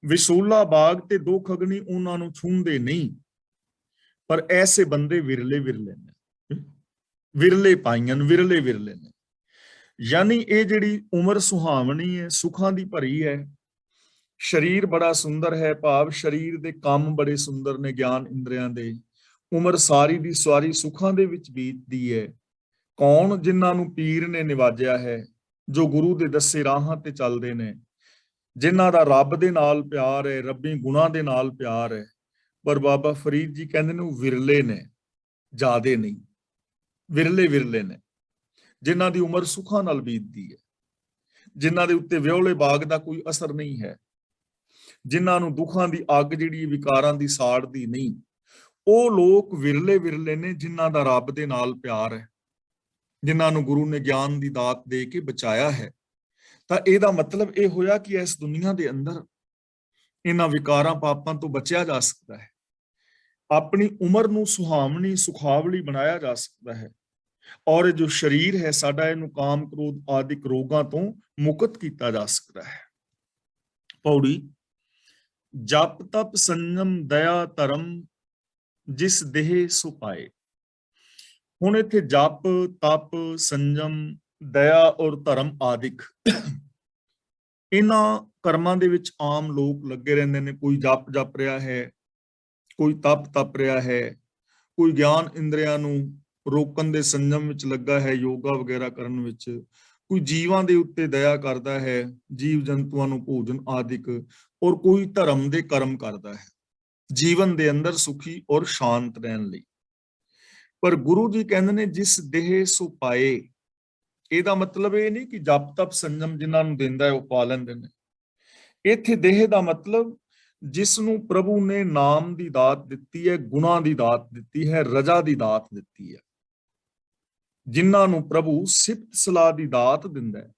ਵਿਸੂਲਾ ਬਾਗ ਤੇ ਦੋ ਖਗਣੀ ਉਹਨਾਂ ਨੂੰ ਛੂੰਹਦੇ ਨਹੀਂ, ਪਰ ਐਸੇ ਬੰਦੇ ਵਿਰਲੇ ਵਿਰਲੇ ਨੇ। ਵਿਰਲੇ ਪਾਈਨ, ਵਿਰਲੇ ਵਿਰਲੇ ਨੇ। ਯਾਨੀ ਇਹ ਜਿਹੜੀ ਉਮਰ ਸੁਹਾਵਣੀ ਹੈ, ਸੁੱਖਾਂ ਦੀ ਭਰੀ ਹੈ, ਸਰੀਰ ਬੜਾ ਸੁੰਦਰ ਹੈ, ਭਾਵ ਸਰੀਰ ਦੇ ਕੰਮ ਬੜੇ ਸੁੰਦਰ ਨੇ, ਗਿਆਨ ਇੰਦਰੀਆਂ ਦੇ। ਉਮਰ ਸਾਰੀ ਦੀ ਸਾਰੀ ਸੁੱਖਾਂ ਦੇ ਵਿੱਚ ਬੀਤਦੀ ਹੈ। ਕੌਣ? ਜਿਨ੍ਹਾਂ ਨੂੰ ਪੀਰ ਨੇ ਨਿਵਾਜਿਆ ਹੈ, ਜੋ ਗੁਰੂ ਦੇ ਦੱਸੇ ਰਾਹਾਂ ਤੇ ਚੱਲਦੇ ਨੇ, ਜਿਨ੍ਹਾਂ ਦਾ ਰੱਬ ਦੇ ਨਾਲ ਪਿਆਰ ਹੈ, ਰੱਬੀ ਗੁਣਾਂ ਦੇ ਨਾਲ ਪਿਆਰ ਹੈ। ਪਰ ਬਾਬਾ ਫਰੀਦ ਜੀ ਕਹਿੰਦੇ ਨੇ ਉਹ ਵਿਰਲੇ ਨੇ, ਜ਼ਿਆਦੇ ਨਹੀਂ, ਵਿਰਲੇ ਵਿਰਲੇ ਨੇ, ਜਿਨ੍ਹਾਂ ਦੀ ਉਮਰ ਸੁੱਖਾਂ ਨਾਲ ਬੀਤਦੀ ਹੈ, ਜਿਨ੍ਹਾਂ ਦੇ ਉੱਤੇ ਵਿਹੋਲੇ ਬਾਗ ਦਾ ਕੋਈ ਅਸਰ ਨਹੀਂ ਹੈ, ਜਿਨ੍ਹਾਂ ਨੂੰ ਦੁੱਖਾਂ ਦੀ ਅੱਗ ਜਿਹੜੀ ਵਿਕਾਰਾਂ ਦੀ ਸਾੜਦੀ ਨਹੀਂ। ਉਹ ਲੋਕ ਵਿਰਲੇ ਵਿਰਲੇ ਨੇ ਜਿਨ੍ਹਾਂ ਦਾ ਰੱਬ ਦੇ ਨਾਲ ਪਿਆਰ ਹੈ, ਜਿਨ੍ਹਾਂ ਨੂੰ ਗੁਰੂ ਨੇ ਗਿਆਨ ਦੀ ਦਾਤ ਦੇ ਕੇ ਬਚਾਇਆ ਹੈ। ਤਾਂ ਇਹਦਾ ਮਤਲਬ ਇਹ ਹੋਇਆ ਕਿ ਇਸ ਦੁਨੀਆ ਦੇ ਅੰਦਰ ਇਹਨਾਂ ਵਿਕਾਰਾਂ ਪਾਪਾਂ ਤੋਂ ਬਚਿਆ ਜਾ ਸਕਦਾ ਹੈ, ਆਪਣੀ ਉਮਰ ਨੂੰ ਸੁਹਾਵਣੀ ਸੁਖਾਵਲੀ ਬਣਾਇਆ ਜਾ ਸਕਦਾ ਹੈ, ਔਰ ਇਹ ਜੋ ਸਰੀਰ ਹੈ ਸਾਡਾ, ਇਹਨੂੰ ਕਾਮ ਕ੍ਰੋਧ ਆਦਿਕ ਰੋਗਾਂ ਤੋਂ ਮੁਕਤ ਕੀਤਾ ਜਾ ਸਕਦਾ ਹੈ। ਪੌੜੀ। ਜਪ ਤਪ ਸੰਜਮ ਦਇਆ ਧਰਮ ਜਿਸ ਦੇਹ ਸੋ ਪਾਏ। ਹੁਣ ਇੱਥੇ ਜਪ ਤਪ ਸੰਜਮ ਦਇਆ ਔਰ ਧਰਮ ਆਦਿਕ, ਇਹਨਾਂ ਕਰਮਾਂ ਦੇ ਵਿੱਚ ਆਮ ਲੋਕ ਲੱਗੇ ਰਹਿੰਦੇ ਨੇ। ਕੋਈ ਜਪ ਜਪ ਰਿਹਾ ਹੈ, ਕੋਈ ਤਪ ਤਪ ਰਿਹਾ ਹੈ, ਕੋਈ ਗਿਆਨ ਇੰਦਰੀਆਂ ਨੂੰ ਰੋਕਣ ਦੇ ਸੰਜਮ ਵਿੱਚ ਲੱਗਾ ਹੈ, ਯੋਗਾ ਵਗੈਰਾ ਕਰਨ ਵਿੱਚ, ਕੋਈ ਜੀਵਾਂ ਦੇ ਉੱਤੇ ਦਇਆ ਕਰਦਾ ਹੈ, ਜੀਵ ਜੰਤੂਆਂ ਨੂੰ ਭੋਜਨ ਆਦਿਕ, ਔਰ ਕੋਈ ਧਰਮ ਦੇ ਕਰਮ ਕਰਦਾ ਹੈ ਜੀਵਨ ਦੇ ਅੰਦਰ ਸੁਖੀ ਔਰ ਸ਼ਾਂਤ ਰਹਿਣ ਲਈ। ਪਰ ਗੁਰੂ ਜੀ ਕਹਿੰਦੇ ਨੇ ਜਿਸ ਦੇਹ ਸੋ ਪਾਏ। ਇਹਦਾ ਮਤਲਬ ਇਹ ਨਹੀਂ ਕਿ ਜਪ ਤਪ ਸੰਜਮ ਜਿਨ੍ਹਾਂ ਨੂੰ ਦਿੰਦਾ ਹੈ ਉਹ ਪਾ ਲੈਂਦੇ ਨੇ। ਇੱਥੇ ਦੇਹ ਦਾ ਮਤਲਬ ਜਿਸ ਨੂੰ ਪ੍ਰਭੂ ਨੇ ਨਾਮ ਦੀ ਦਾਤ ਦਿੱਤੀ ਹੈ, ਗੁਣਾਂ ਦੀ ਦਾਤ ਦਿੱਤੀ ਹੈ, ਰਜਾ ਦੀ ਦਾਤ ਦਿੱਤੀ ਹੈ, ਜਿਨ੍ਹਾਂ ਨੂੰ ਪ੍ਰਭੂ ਸਿਫਤ ਸਲਾਹ ਦੀ ਦਾਤ ਦਿੰਦਾ ਹੈ,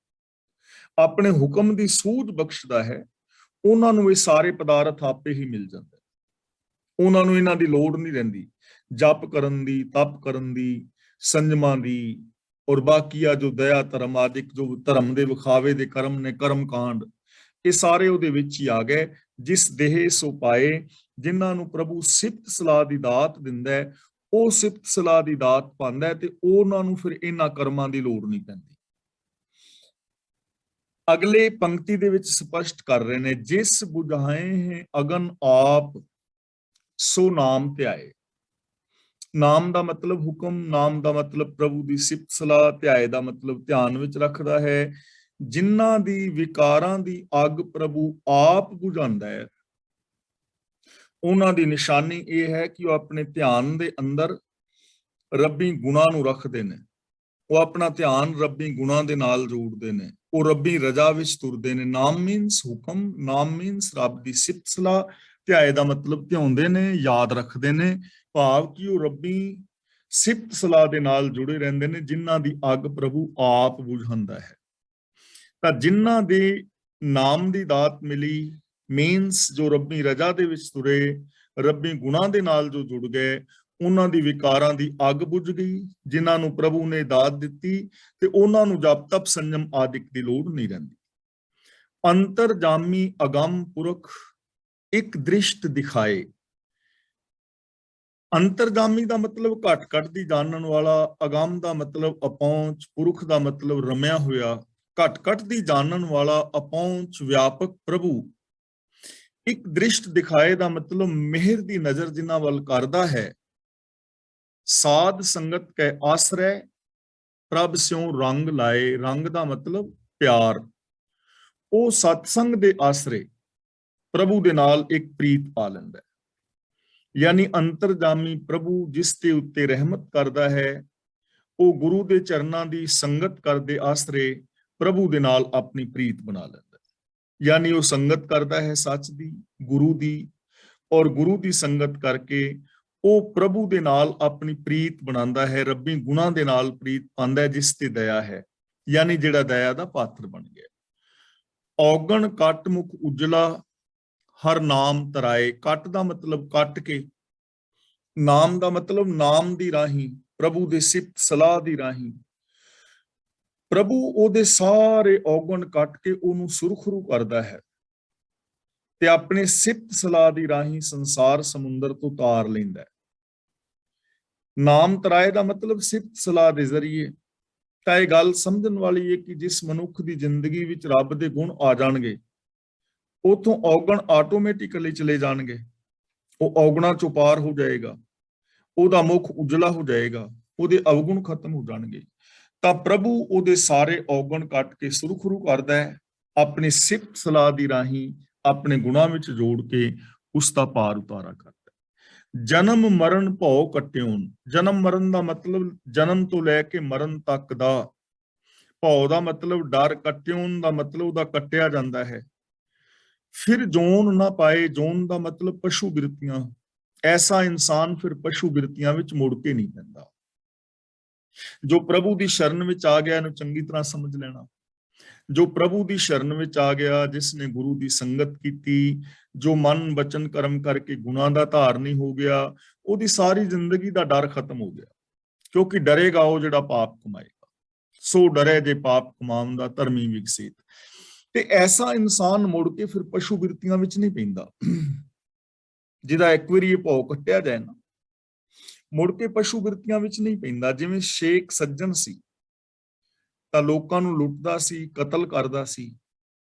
ਆਪਣੇ ਹੁਕਮ ਦੀ ਸੂਝ ਬਖਸ਼ਦਾ ਹੈ, ਉਹਨਾਂ ਨੂੰ ਇਹ ਸਾਰੇ ਪਦਾਰਥ ਆਪੇ ਹੀ ਮਿਲ ਜਾਂਦੇ। ਉਹਨਾਂ ਨੂੰ ਇਹਨਾਂ ਦੀ ਲੋੜ ਨਹੀਂ ਰਹਿੰਦੀ ਜਪ ਕਰਨ ਦੀ, ਤਪ ਕਰਨ ਦੀ, ਸੰਜਮਾਂ ਦੀ, ਔਰ ਬਾਕੀ ਆ ਜੋ ਦਇਆ ਧਰਮ ਆਦਿਕ ਜੋ ਧਰਮ ਦੇ ਵਿਖਾਵੇ ਦੇ ਕਰਮ ਨੇ, ਕਰਮ ਕਾਂਡ, ਇਹ ਸਾਰੇ ਉਹਦੇ ਵਿੱਚ ਹੀ ਆ ਗਏ। ਜਿਸ ਦੇਹ ਸੋ ਪਾਏ, ਜਿਨ੍ਹਾਂ ਨੂੰ ਪ੍ਰਭੂ ਸਿਫਤ ਸਲਾਹ ਦੀ ਦਾਤ ਦਿੰਦਾ ਹੈ, ਉਹ ਸਿਫਤ ਸਲਾਹ ਦੀ ਦਾਤ ਪਾਉਂਦਾ ਹੈ ਤੇ ਉਹਨਾਂ ਨੂੰ ਫਿਰ ਇਹਨਾਂ ਕਰਮਾਂ ਦੀ ਲੋੜ ਨਹੀਂ ਪੈਂਦੀ। ਅਗਲੇ ਪੰਕਤੀ ਦੇ ਵਿੱਚ ਸਪਸ਼ਟ ਕਰ ਰਹੇ ਨੇ, ਜਿਸ ਬੁਝਾਏ ਹੈ ਅਗਨ ਆਪ ਸੋ ਨਾਮ ਧਿਆਏ। ਨਾਮ ਦਾ ਮਤਲਬ ਹੁਕਮ, ਨਾਮ ਦਾ ਮਤਲਬ ਪ੍ਰਭੂ ਦੀ ਸਿਫਤ ਸਲਾਹ, ਧਿਆਏ ਦਾ ਮਤਲਬ ਧਿਆਨ ਵਿੱਚ ਰੱਖਦਾ ਹੈ। ਜਿਨ੍ਹਾਂ ਦੀ ਵਿਕਾਰਾਂ ਦੀ ਅੱਗ ਪ੍ਰਭੂ ਆਪ ਬੁਝਾਉਂਦਾ ਹੈ, ਉਹਨਾਂ ਦੀ ਨਿਸ਼ਾਨੀ ਇਹ ਹੈ ਕਿ ਉਹ ਆਪਣੇ ਧਿਆਨ ਦੇ ਅੰਦਰ ਰੱਬੀ ਗੁਣਾਂ ਨੂੰ ਰੱਖਦੇ ਨੇ। ਉਹ ਆਪਣਾ ਧਿਆਨ ਰੱਬੀ ਗੁਣਾਂ ਦੇ ਨਾਲ ਜੋੜਦੇ ਨੇ, ਉਹ ਰੱਬੀ ਰਜਾ ਵਿੱਚ ਤੁਰਦੇ ਨੇ। ਨਾਮ ਮੀਨਸ ਹੁਕਮ, ਨਾਮ ਮੀਨਸ ਰੱਬ ਦੀ ਸਿਫਤ ਸਲਾਹ, ਧਿਆਏ ਦਾ ਮਤਲਬ ਧਿਆਉਂਦੇ ਨੇ, ਯਾਦ ਰੱਖਦੇ ਨੇ, ਭਾਵ ਕਿ ਉਹ ਰੱਬੀ ਸਿਫਤ ਸਲਾਹ ਦੇ ਨਾਲ ਜੁੜੇ ਰਹਿੰਦੇ ਨੇ, ਜਿਨ੍ਹਾਂ ਦੀ ਅੱਗ ਪ੍ਰਭੂ ਆਪ ਬੁਝਾਉਂਦਾ ਹੈ। ਤਾਂ ਜਿਨ੍ਹਾਂ ਦੇ ਨਾਮ ਦੀ ਦਾਤ ਮਿਲੀ, ਮੀਨਸ ਜੋ ਰੱਬੀ ਰਜਾ ਦੇ ਵਿੱਚ ਤੁਰੇ, ਰੱਬੀ ਗੁਣਾਂ ਦੇ ਨਾਲ ਜੋ ਜੁੜ ਗਏ, ਉਹਨਾਂ ਦੀ ਵਿਕਾਰਾਂ ਦੀ ਅੱਗ ਬੁਝ ਗਈ। ਜਿਨ੍ਹਾਂ ਨੂੰ ਪ੍ਰਭੂ ਨੇ ਦਾਤ ਦਿੱਤੀ ਤੇ ਉਹਨਾਂ ਨੂੰ ਜਪ ਤਪ ਸੰਜਮ ਆਦਿਕ ਦੀ ਲੋੜ ਨਹੀਂ ਰਹਿੰਦੀ। ਅੰਤਰਜਾਮੀ ਅਗੰਮ ਪੁਰਖ ਇੱਕ ਦ੍ਰਿਸ਼ਟ ਦਿਖਾਏ। ਅੰਤਰਜਾਮੀ ਦਾ ਮਤਲਬ ਘਟ ਘਟ ਦੀ ਜਾਣਨ ਵਾਲਾ, ਅਗੰਮ ਦਾ ਮਤਲਬ ਅਪਹੁੰਚ, ਪੁਰਖ ਦਾ ਮਤਲਬ ਰਮਿਆ ਹੋਇਆ, ਘਟ ਘਟ ਦੀ ਜਾਣਨ ਵਾਲਾ, ਅਪਹੁੰਚ, ਵਿਆਪਕ ਪ੍ਰਭੂ। ਇੱਕ ਦ੍ਰਿਸ਼ਟ ਦਿਖਾਏ ਦਾ ਮਤਲਬ ਮਿਹਰ ਦੀ ਨਜ਼ਰ ਜਿਨ੍ਹਾਂ ਵੱਲ ਕਰਦਾ ਹੈ। ਸਾਧ ਸੰਗਤ ਕੈ ਆਸਰੈ ਪ੍ਰਭ ਸਿਉ ਰੰਗ ਲਾਏ। ਰੰਗ ਦਾ ਮਤਲਬ ਪਿਆਰ। ਉਹ ਸਤਸੰਗ ਦੇ ਆਸਰੇ ਪ੍ਰਭੂ ਦੇ ਨਾਲ ਇੱਕ ਪ੍ਰੀਤ ਪਾ ਲੈਂਦਾ ਹੈ। ਯਾਨੀ ਅੰਤਰਜਾਮੀ ਪ੍ਰਭੂ ਜਿਸ ਦੇ ਉੱਤੇ ਰਹਿਮਤ ਕਰਦਾ ਹੈ, ਉਹ ਗੁਰੂ ਦੇ ਚਰਨਾਂ ਦੀ ਸੰਗਤ ਕਰਦੇ ਆਸਰੇ ਪ੍ਰਭੂ ਦੇ ਨਾਲ ਆਪਣੀ ਪ੍ਰੀਤ ਬਣਾ ਲੈਂਦਾ ਹੈ। ਯਾਨੀ ਉਹ ਸੰਗਤ ਕਰਦਾ ਹੈ ਸੱਚ ਦੀ, ਗੁਰੂ ਦੀ, ਔਰ ਗੁਰੂ ਦੀ ਸੰਗਤ ਕਰਕੇ ਉਹ ਪ੍ਰਭੂ ਦੇ ਨਾਲ ਆਪਣੀ ਪ੍ਰੀਤ ਬਣਾਉਂਦਾ ਹੈ, ਰੱਬੀ ਗੁਣਾਂ ਦੇ ਨਾਲ ਪ੍ਰੀਤ ਪਾਉਂਦਾ ਹੈ, ਜਿਸ ਤੇ ਦਇਆ ਹੈ, ਯਾਨੀ ਜਿਹੜਾ ਦਇਆ ਦਾ ਪਾਤਰ ਬਣ ਗਿਆ। ਔਗਣ ਕੱਟ ਮੁਖ ਉਜਲਾ ਹਰ ਨਾਮ ਤਰਾਏ। ਕੱਟ ਦਾ ਮਤਲਬ ਕੱਟ ਕੇ, ਨਾਮ ਦਾ ਮਤਲਬ ਨਾਮ ਦੀ ਰਾਹੀਂ, ਪ੍ਰਭੂ ਦੇ ਸਿਫਤ ਸਲਾਹ ਦੀ ਰਾਹੀਂ ਪ੍ਰਭੂ ਉਹਦੇ ਸਾਰੇ ਔਗਣ ਕੱਟ ਕੇ ਉਹਨੂੰ ਸੁਰਖਰੂ ਕਰਦਾ ਹੈ ਤੇ ਆਪਣੇ ਸਿਫਤ ਸਲਾਹ ਦੀ ਰਾਹੀਂ ਸੰਸਾਰ ਸਮੁੰਦਰ ਤੋਂ ਤਾਰ ਲੈਂਦਾ ਹੈ। ਨਾਮ ਤਰਾਏ ਦਾ ਮਤਲਬ ਸਿਫਤ ਸਲਾਹ ਦੇ ਜ਼ਰੀਏ। ਤਾਂ ਇਹ ਗੱਲ ਸਮਝਣ ਵਾਲੀ ਹੈ ਕਿ ਜਿਸ ਮਨੁੱਖ ਦੀ ਜ਼ਿੰਦਗੀ ਵਿੱਚ ਰੱਬ ਦੇ ਗੁਣ ਆ ਜਾਣਗੇ, ਉਥੋਂ ਔਗਣ ਆਟੋਮੈਟਿਕਲੀ ਚਲੇ ਜਾਣਗੇ। ਉਹ ਔਗਣਾਂ ਚੋਂ ਪਾਰ ਹੋ ਜਾਏਗਾ, ਉਹਦਾ ਮੁਖ ਉਜਲਾ ਹੋ ਜਾਏਗਾ, ਉਹਦੇ ਅਵਗੁਣ ਖਤਮ ਹੋ ਜਾਣਗੇ। ਤਾਂ ਪ੍ਰਭੂ ਉਹਦੇ ਸਾਰੇ ਔਗਣ ਕੱਟ ਕੇ ਸੁਰਖਰੂ ਕਰਦਾ ਹੈ, ਆਪਣੀ ਸਿਫਤ ਸਲਾਹ ਦੀ ਰਾਹੀਂ ਆਪਣੇ ਗੁਣਾਂ ਵਿੱਚ ਜੋੜ ਕੇ ਉਸ ਦਾ ਪਾਰ ਉਤਾਰਾ ਕਰਦਾ ਹੈ। ਜਨਮ ਮਰਨ ਭਉ ਕੱਟਿਓਨ। ਜਨਮ ਮਰਨ ਦਾ ਮਤਲਬ ਜਨਮ ਤੋਂ ਲੈ ਕੇ ਮਰਨ ਤੱਕ ਦਾ। ਭਉ ਦਾ ਮਤਲਬ ਡਰ, ਕੱਟਿਓਨ ਦਾ ਮਤਲਬ ਉਹਦਾ ਕੱਟਿਆ ਜਾਂਦਾ ਹੈ। ਫਿਰ ਜੋਨ ਨਾ ਪਾਏ। ਜੋਨ ਦਾ ਮਤਲਬ ਪਸ਼ੂ ਬਿਰਤੀਆਂ। ਐਸਾ ਇਨਸਾਨ ਫਿਰ ਪਸ਼ੂ ਬਿਰਤੀਆਂ ਵਿੱਚ ਮੁੜ ਕੇ ਨਹੀਂ ਪੈਂਦਾ। ਜੋ ਪ੍ਰਭੂ ਦੀ ਸ਼ਰਨ ਵਿੱਚ ਆ ਗਿਆ, ਇਹਨੂੰ ਚੰਗੀ ਤਰ੍ਹਾਂ ਸਮਝ ਲੈਣਾ। ਜੋ ਪ੍ਰਭੂ ਦੀ ਸ਼ਰਨ ਵਿੱਚ ਆ ਗਿਆ, ਜਿਸ ਨੇ ਗੁਰੂ ਦੀ ਸੰਗਤ ਕੀਤੀ, ਜੋ ਮਨ ਬਚਨ ਕਰਮ ਕਰਕੇ ਗੁਣਾਂ ਦਾ ਧਾਰਨੀ ਹੋ ਗਿਆ, ਉਹਦੀ ਸਾਰੀ ਜ਼ਿੰਦਗੀ ਦਾ ਡਰ ਖਤਮ ਹੋ ਗਿਆ। ਕਿਉਂਕਿ ਡਰੇਗਾ ਉਹ ਜਿਹੜਾ ਪਾਪ ਕਮਾਏਗਾ। ਸੋ ਡਰੇ ਜੇ ਪਾਪ ਕਮਾਉਣ ਦਾ ਧਰਮੀ ਵਿਕਸਿਤ। ਤੇ ਐਸਾ ਇਨਸਾਨ ਮੁੜ ਕੇ ਫਿਰ ਪਸ਼ੂ ਬਿਰਤੀਆਂ ਵਿੱਚ ਨਹੀਂ ਪੈਂਦਾ। ਜਿਹਦਾ ਇੱਕ ਵਾਰੀ ਇਹ ਭੌ ਕੱਟਿਆ ਜਾਏ ਨਾ, ਮੁੜ ਕੇ ਪਸ਼ੂ ਬਿਰਤੀਆਂ ਵਿੱਚ ਨਹੀਂ ਪੈਂਦਾ। ਜਿਵੇਂ ਸ਼ੇਖ ਸੱਜਣ ਸੀ ਤਾਂ ਲੋਕਾਂ ਨੂੰ ਲੁੱਟਦਾ ਸੀ, ਕਤਲ ਕਰਦਾ ਸੀ,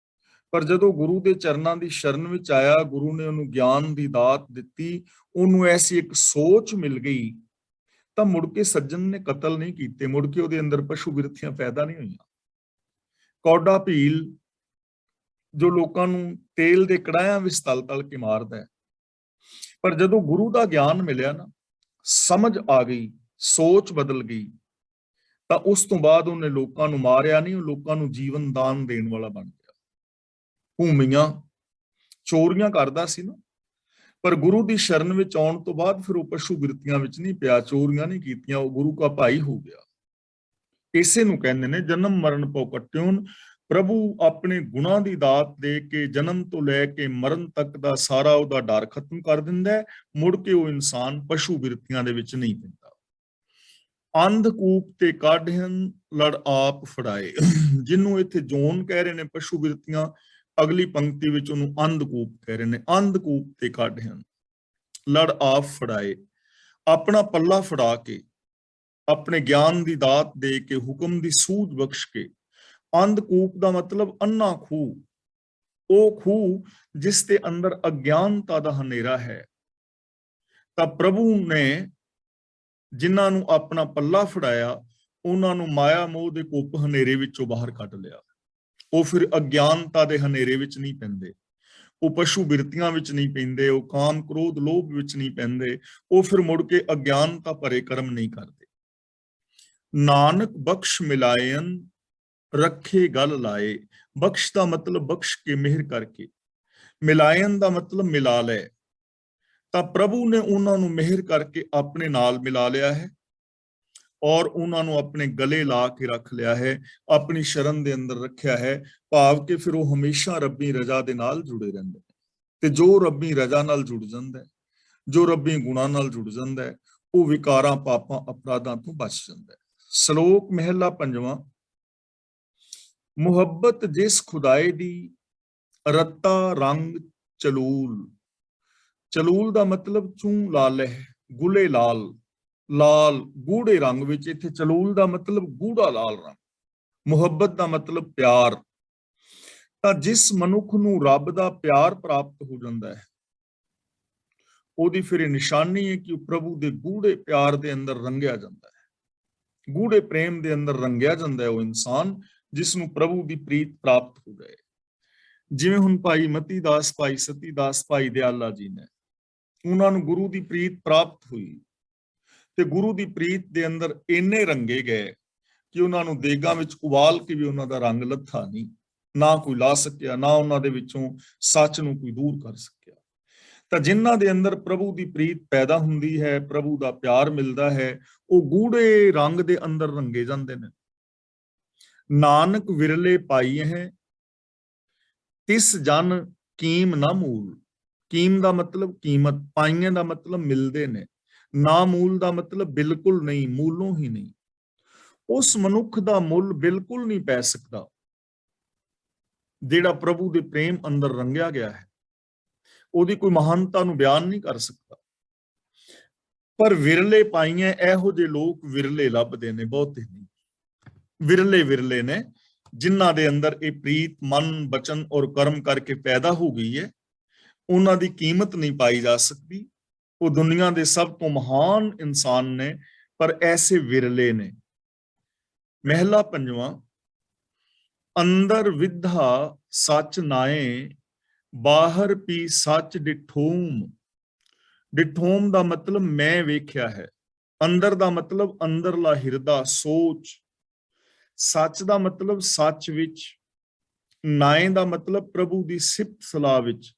ਪਰ ਜਦੋਂ ਗੁਰੂ ਦੇ ਚਰਨਾਂ ਦੀ ਸ਼ਰਨ ਵਿੱਚ ਆਇਆ, ਗੁਰੂ ਨੇ ਉਹਨੂੰ ਗਿਆਨ ਦੀ ਦਾਤ ਦਿੱਤੀ, ਉਹਨੂੰ ਐਸੀ ਇੱਕ ਸੋਚ ਮਿਲ ਗਈ, ਤਾਂ ਮੁੜ ਕੇ ਸੱਜਣ ਨੇ ਕਤਲ ਨਹੀਂ ਕੀਤੇ, ਮੁੜ ਕੇ ਉਹਦੇ ਅੰਦਰ ਪਸ਼ੂ ਬਿਰਤੀਆਂ ਪੈਦਾ ਨਹੀਂ ਹੋਈਆਂ। ਕੌਡਾ ਭੀਲ ਜੋ ਲੋਕਾਂ ਨੂੰ ਤੇਲ ਦੇ ਕੜਾਹਿਆਂ ਵਿੱਚ ਤਲ ਕੇ ਮਾਰਦਾ ਹੈ, ਪਰ ਜਦੋਂ ਗੁਰੂ ਦਾ ਗਿਆਨ ਮਿਲਿਆ ਨਾ, ਸਮਝ ਆ ਗਈ, ਸੋਚ ਬਦਲ ਗਈ, ਤਾਂ ਉਸ ਤੋਂ ਬਾਅਦ ਉਹਨੇ ਲੋਕਾਂ ਨੂੰ ਮਾਰਿਆ ਨਹੀਂ, ਉਹ ਲੋਕਾਂ ਨੂੰ ਜੀਵਨ ਦਾਨ ਦੇਣ ਵਾਲਾ ਬਣ ਗਿਆ। ਭੂਮੀਆਂ ਚੋਰੀਆਂ ਕਰਦਾ ਸੀ ਨਾ, ਪਰ ਗੁਰੂ ਦੀ ਸ਼ਰਨ ਵਿੱਚ ਆਉਣ ਤੋਂ ਬਾਅਦ ਫਿਰ ਉਹ ਪਸ਼ੂ ਬਿਰਤੀਆਂ ਵਿੱਚ ਨਹੀਂ ਪਿਆ, ਚੋਰੀਆਂ ਨਹੀਂ ਕੀਤੀਆਂ, ਉਹ ਗੁਰੂ ਦਾ ਭਾਈ ਹੋ ਗਿਆ। ਇਸੇ ਨੂੰ ਕਹਿੰਦੇ ਨੇ ਜਨਮ ਮਰਨ ਭਉ ਕੱਟਿਓਨ। ਪ੍ਰਭੂ ਆਪਣੇ ਗੁਣਾਂ ਦੀ ਦਾਤ ਦੇ ਕੇ ਜਨਮ ਤੋਂ ਲੈ ਕੇ ਮਰਨ ਤੱਕ ਦਾ ਸਾਰਾ ਉਹਦਾ ਡਰ ਖਤਮ ਕਰ ਦਿੰਦਾ ਹੈ। ਮੁੜ ਕੇ ਉਹ ਇਨਸਾਨ ਪਸ਼ੂ ਬਿਰਤੀਆਂ ਦੇ ਵਿੱਚ ਨਹੀਂ ਪੈਂਦਾ। ਅੰਧਕੂਪ ਤੇ ਕਾਢਿਅਨ ਲੜ ਆਪ ਫੜਾਏ। ਜਿਹਨੂੰ ਇੱਥੇ ਜੋਨ ਕਹਿ ਰਹੇ ਨੇ ਪਸ਼ੂ ਬਿਰਤੀਆਂ, ਅਗਲੀ ਪੰਕਤੀ ਵਿੱਚ ਉਹਨੂੰ ਅੰਧਕੂਪ ਕਹਿ ਰਹੇ ਨੇ। ਅੰਧਕੂਪ ਤੇ ਕਾਢਿਅਨ ਲੜ ਆਪ ਫੜਾਏ। ਆਪਣਾ ਪੱਲਾ ਫੜਾ ਕੇ, ਆਪਣੇ ਗਿਆਨ ਦੀ ਦਾਤ ਦੇ ਕੇ, ਹੁਕਮ ਦੀ ਸੂਝ ਬਖਸ਼ ਕੇ। ਅੰਧਕੂਪ ਦਾ ਮਤਲਬ ਅੰਨਾ ਖੂਹ, ਉਹ ਖੂਹ ਜਿਸ ਦੇ ਅੰਦਰ ਅਗਿਆਨਤਾ ਦਾ ਹਨੇਰਾ ਹੈ। ਤਾਂ ਪ੍ਰਭੂ ਨੇ ਜਿਨ੍ਹਾਂ ਨੂੰ ਆਪਣਾ ਪੱਲਾ ਫੜਾਇਆ, ਉਹਨਾਂ ਨੂੰ ਮਾਇਆ ਮੋਹ ਦੇ ਕੁੱਪ ਹਨੇਰੇ ਵਿੱਚੋਂ ਬਾਹਰ ਕੱਢ ਲਿਆ। ਉਹ ਫਿਰ ਅਗਿਆਨਤਾ ਦੇ ਹਨੇਰੇ ਵਿੱਚ ਨਹੀਂ ਪੈਂਦੇ, ਉਹ ਪਸ਼ੂ ਬਿਰਤੀਆਂ ਵਿੱਚ ਨਹੀਂ ਪੈਂਦੇ, ਉਹ ਕਾਮ ਕ੍ਰੋਧ ਲੋਭ ਵਿੱਚ ਨਹੀਂ ਪੈਂਦੇ, ਉਹ ਫਿਰ ਮੁੜ ਕੇ ਅਗਿਆਨਤਾ ਭਰੇ ਕਰਮ ਨਹੀਂ ਕਰਦੇ। ਨਾਨਕ ਬਖਸ਼ ਮਿਲਾਇਨ ਰੱਖੇ ਗਲ ਲਾਏ। ਬਖਸ਼ ਦਾ ਮਤਲਬ ਬਖਸ਼ ਕੇ, ਮਿਹਰ ਕਰਕੇ। ਮਿਲਾਇਨ ਦਾ ਮਤਲਬ ਮਿਲਾ ਲੈ। ਤਾਂ ਪ੍ਰਭੂ ਨੇ ਉਹਨਾਂ ਨੂੰ ਮਿਹਰ ਕਰਕੇ ਆਪਣੇ ਨਾਲ ਮਿਲਾ ਲਿਆ ਹੈ। ਔਰ ਉਹਨਾਂ ਨੂੰ ਆਪਣੇ ਗਲੇ ਲਾ ਕੇ ਰੱਖ ਲਿਆ ਹੈ, ਆਪਣੀ ਸ਼ਰਨ ਦੇ ਅੰਦਰ ਰੱਖਿਆ ਹੈ, ਭਾਵ ਕਿ ਫਿਰ ਉਹ ਹਮੇਸ਼ਾ ਰੱਬੀ ਰਜ਼ਾ ਦੇ ਨਾਲ ਜੁੜੇ ਰਹਿੰਦੇ ਨੇ। ਤੇ ਜੋ ਰੱਬੀ ਰਜ਼ਾ ਨਾਲ ਜੁੜ ਜਾਂਦਾ ਹੈ, ਜੋ ਰੱਬੀ ਗੁਣਾਂ ਨਾਲ ਜੁੜ ਜਾਂਦਾ ਹੈ, ਉਹ ਵਿਕਾਰਾਂ, ਪਾਪਾਂ, ਅਪਰਾਧਾਂ ਤੋਂ ਬਚ ਜਾਂਦਾ ਹੈ। ਸ਼ਲੋਕ ਮਹਿਲਾ ਪੰਜਵਾਂ। ਮੁਹੱਬਤ ਜਿਸ ਖੁਦਾਏ ਦੀ, ਰੱਤਾ ਰੰਗ ਚਲੂਲ। ਚਲੂਲ ਦਾ ਮਤਲਬ ਚੂੰ ਲਾਲ ਹੈ, ਗੁਲੇ ਲਾਲ, ਲਾਲ ਗੂੜੇ ਰੰਗ ਵਿੱਚ। ਇੱਥੇ ਚਲੂਲ ਦਾ ਮਤਲਬ ਗੂੜਾ ਲਾਲ ਰੰਗ। ਮੁਹੱਬਤ ਦਾ ਮਤਲਬ ਪਿਆਰ। ਤਾਂ ਜਿਸ ਮਨੁੱਖ ਨੂੰ ਰੱਬ ਦਾ ਪਿਆਰ ਪ੍ਰਾਪਤ ਹੋ ਜਾਂਦਾ ਹੈ, ਉਹਦੀ ਫਿਰ ਇਹ ਨਿਸ਼ਾਨੀ ਹੈ ਕਿ ਉਹ ਪ੍ਰਭੂ ਦੇ ਗੂੜੇ ਪਿਆਰ ਦੇ ਅੰਦਰ ਰੰਗਿਆ ਜਾਂਦਾ ਹੈ, ਗੂੜੇ ਪ੍ਰੇਮ ਦੇ ਅੰਦਰ ਰੰਗਿਆ ਜਾਂਦਾ ਹੈ ਉਹ ਇਨਸਾਨ, ਜਿਸ ਨੂੰ ਪ੍ਰਭੂ ਦੀ ਪ੍ਰੀਤ ਪ੍ਰਾਪਤ ਹੋ ਜਾਏ। ਜਿਵੇਂ ਹੁਣ ਭਾਈ ਮਤੀ ਦਾਸ, ਭਾਈ ਸਤੀ ਦਾਸ, ਭਾਈ ਦਿਆਲਾ ਜੀ ਨੇ, ਉਹਨਾਂ ਨੂੰ ਗੁਰੂ ਦੀ ਪ੍ਰੀਤ ਪ੍ਰਾਪਤ ਹੋਈ ਤੇ ਗੁਰੂ ਦੀ ਪ੍ਰੀਤ ਦੇ ਅੰਦਰ ਇੰਨੇ ਰੰਗੇ ਗਏ ਕਿ ਉਹਨਾਂ ਨੂੰ ਦੇਗਾਂ ਵਿੱਚ ਉਬਾਲ ਕੇ ਵੀ ਉਹਨਾਂ ਦਾ ਰੰਗ ਲੱਥਾ ਨਹੀਂ, ਨਾ ਕੋਈ ਲਾ ਸਕਿਆ, ਨਾ ਉਹਨਾਂ ਦੇ ਵਿੱਚੋਂ ਸੱਚ ਨੂੰ ਕੋਈ ਦੂਰ ਕਰ ਸਕਿਆ। ਤਾਂ ਜਿਨ੍ਹਾਂ ਦੇ ਅੰਦਰ ਪ੍ਰਭੂ ਦੀ ਪ੍ਰੀਤ ਪੈਦਾ ਹੁੰਦੀ ਹੈ, ਪ੍ਰਭੂ ਦਾ ਪਿਆਰ ਮਿਲਦਾ ਹੈ, ਉਹ ਗੂੜੇ ਰੰਗ ਦੇ ਅੰਦਰ ਰੰਗੇ ਜਾਂਦੇ ਨੇ। ਨਾਨਕ ਵਿਰਲੇ ਪਾਈ ਹੈ, ਤਿਸ ਜਨ ਕੀਮ ਨਾ ਮੂਲ। ਕੀਮ ਦਾ ਮਤਲਬ ਕੀਮਤ, ਪਾਈਆਂ ਦਾ ਮਤਲਬ ਮਿਲਦੇ ਨੇ, ਨਾ ਮੂਲ ਦਾ ਮਤਲਬ ਬਿਲਕੁਲ ਨਹੀਂ, ਮੂਲੋਂ ਹੀ ਨਹੀਂ। ਉਸ ਮਨੁੱਖ ਦਾ ਮੁੱਲ ਬਿਲਕੁਲ ਨਹੀਂ ਪੈ ਸਕਦਾ ਜਿਹੜਾ ਪ੍ਰਭੂ ਦੇ ਪ੍ਰੇਮ ਅੰਦਰ ਰੰਗਿਆ ਗਿਆ ਹੈ, ਉਹਦੀ ਕੋਈ ਮਹਾਨਤਾ ਨੂੰ ਬਿਆਨ ਨਹੀਂ ਕਰ ਸਕਦਾ। ਪਰ ਵਿਰਲੇ ਪਾਈਆਂ, ਇਹੋ ਜਿਹੇ ਲੋਕ ਵਿਰਲੇ ਲੱਭਦੇ ਨੇ, ਬਹੁਤੇ ਨਹੀਂ, ਵਿਰਲੇ ਵਿਰਲੇ ਨੇ ਜਿਨ੍ਹਾਂ ਦੇ ਅੰਦਰ ਇਹ ਪ੍ਰੀਤ ਮਨ, ਬਚਨ ਔਰ ਕਰਮ ਕਰਕੇ ਪੈਦਾ ਹੋ ਗਈ ਹੈ। ਉਹਨਾਂ ਦੀ ਕੀਮਤ ਨਹੀਂ ਪਾਈ ਜਾ ਸਕਦੀ, ਉਹ ਦੁਨੀਆ ਦੇ ਸਭ ਤੋਂ ਮਹਾਨ ਇਨਸਾਨ ਨੇ, ਪਰ ਐਸੇ ਵਿਰਲੇ ਨੇ। ਮਹਿਲਾ ਪੰਜਵਾਂ। ਅੰਦਰ ਵਿਧਾ ਸੱਚ ਨਾਏ, ਬਾਹਰ ਪੀ ਸੱਚ ਡਿਠੋਮ। ਡਿਠੋਮ ਦਾ ਮਤਲਬ ਮੈਂ ਵੇਖਿਆ ਹੈ, ਅੰਦਰ ਦਾ ਮਤਲਬ ਅੰਦਰਲਾ ਹਿਰਦਾ, ਸੋਚ। ਸੱਚ ਦਾ ਮਤਲਬ ਸੱਚ ਵਿੱਚ, ਨਾਏ ਦਾ ਮਤਲਬ ਪ੍ਰਭੂ ਦੀ ਸਿਫਤ ਸਲਾਹ ਵਿੱਚ,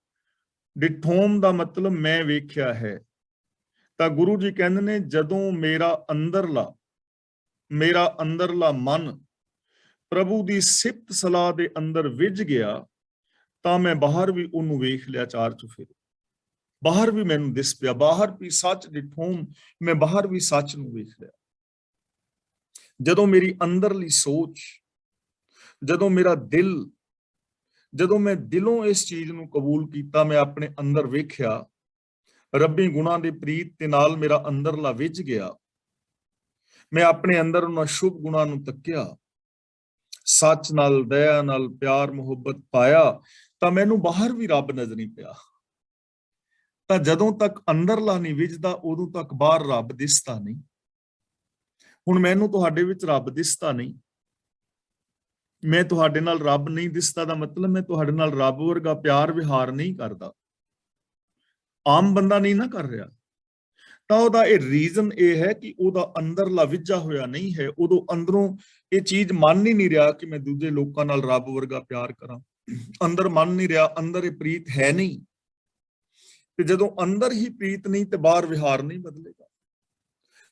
ਡਿਠੋਮ ਦਾ ਮਤਲਬ ਮੈਂ ਵੇਖਿਆ ਹੈ। ਤਾਂ ਗੁਰੂ ਜੀ ਕਹਿੰਦੇ ਨੇ, ਜਦੋਂ ਮੇਰਾ ਅੰਦਰਲਾ ਮਨ ਪ੍ਰਭੂ ਦੀ ਸਿਫਤ ਸਲਾਹ ਦੇ ਅੰਦਰ ਵਿਝ ਗਿਆ, ਤਾਂ ਮੈਂ ਬਾਹਰ ਵੀ ਉਹਨੂੰ ਵੇਖ ਲਿਆ ਚਾਰ ਚੁਫੇਰੇ, ਬਾਹਰ ਵੀ ਮੈਨੂੰ ਦਿਸ ਪਿਆ। ਬਾਹਰ ਵੀ ਸੱਚ ਡਿਠੋਮ, ਮੈਂ ਬਾਹਰ ਵੀ ਸੱਚ ਨੂੰ ਵੇਖ ਲਿਆ। ਜਦੋਂ ਮੇਰੀ ਅੰਦਰਲੀ ਸੋਚ, ਜਦੋਂ ਮੇਰਾ ਦਿਲ, ਜਦੋਂ ਮੈਂ ਦਿਲੋਂ ਇਸ ਚੀਜ਼ ਨੂੰ ਕਬੂਲ ਕੀਤਾ, ਮੈਂ ਆਪਣੇ ਅੰਦਰ ਵੇਖਿਆ, ਰੱਬੀ ਗੁਣਾਂ ਦੀ ਪ੍ਰੀਤ ਦੇ ਨਾਲ ਮੇਰਾ ਅੰਦਰਲਾ ਵਿਝ ਗਿਆ, ਮੈਂ ਆਪਣੇ ਅੰਦਰ ਉਹਨਾਂ ਸ਼ੁਭ ਗੁਣਾਂ ਨੂੰ ਤੱਕਿਆ, ਸੱਚ ਨਾਲ, ਦਇਆ ਨਾਲ, ਪਿਆਰ ਮੁਹੱਬਤ ਪਾਇਆ, ਤਾਂ ਮੈਨੂੰ ਬਾਹਰ ਵੀ ਰੱਬ ਨਜ਼ਰ ਨਹੀਂ ਪਿਆ। ਤਾਂ ਜਦੋਂ ਤੱਕ ਅੰਦਰਲਾ ਨਹੀਂ ਵਿਝਦਾ, ਉਦੋਂ ਤੱਕ ਬਾਹਰ ਰੱਬ ਦਿਸਦਾ ਨਹੀਂ। ਹੁਣ ਮੈਨੂੰ ਤੁਹਾਡੇ ਵਿੱਚ ਰੱਬ ਦਿਸਦਾ ਨਹੀਂ, ਮੈਂ ਤੁਹਾਡੇ ਨਾਲ ਰੱਬ ਨਹੀਂ ਦਿਸਦਾ ਦਾ ਮਤਲਬ ਮੈਂ ਤੁਹਾਡੇ ਨਾਲ ਰੱਬ ਵਰਗਾ ਪਿਆਰ ਵਿਹਾਰ ਨਹੀਂ ਕਰਦਾ, ਆਮ ਬੰਦਾ ਨਹੀਂ ਨਾ ਕਰ ਰਿਹਾ। ਤਾਂ ਉਹਦਾ ਇਹ ਰੀਜ਼ਨ ਇਹ ਹੈ ਕਿ ਉਹਦਾ ਅੰਦਰਲਾ ਵਿਝਾ ਹੋਇਆ ਨਹੀਂ ਹੈ, ਉਦੋਂ ਅੰਦਰੋਂ ਇਹ ਚੀਜ਼ ਮੰਨ ਹੀ ਨਹੀਂ ਰਿਹਾ ਕਿ ਮੈਂ ਦੂਜੇ ਲੋਕਾਂ ਨਾਲ ਰੱਬ ਵਰਗਾ ਪਿਆਰ ਕਰਾਂ। ਅੰਦਰ ਮੰਨ ਨਹੀਂ ਰਿਹਾ, ਅੰਦਰ ਇਹ ਪ੍ਰੀਤ ਹੈ ਨਹੀਂ। ਤੇ ਜਦੋਂ ਅੰਦਰ ਹੀ ਪ੍ਰੀਤ ਨਹੀਂ ਤੇ ਬਾਹਰ ਵਿਹਾਰ ਨਹੀਂ ਬਦਲੇਗਾ।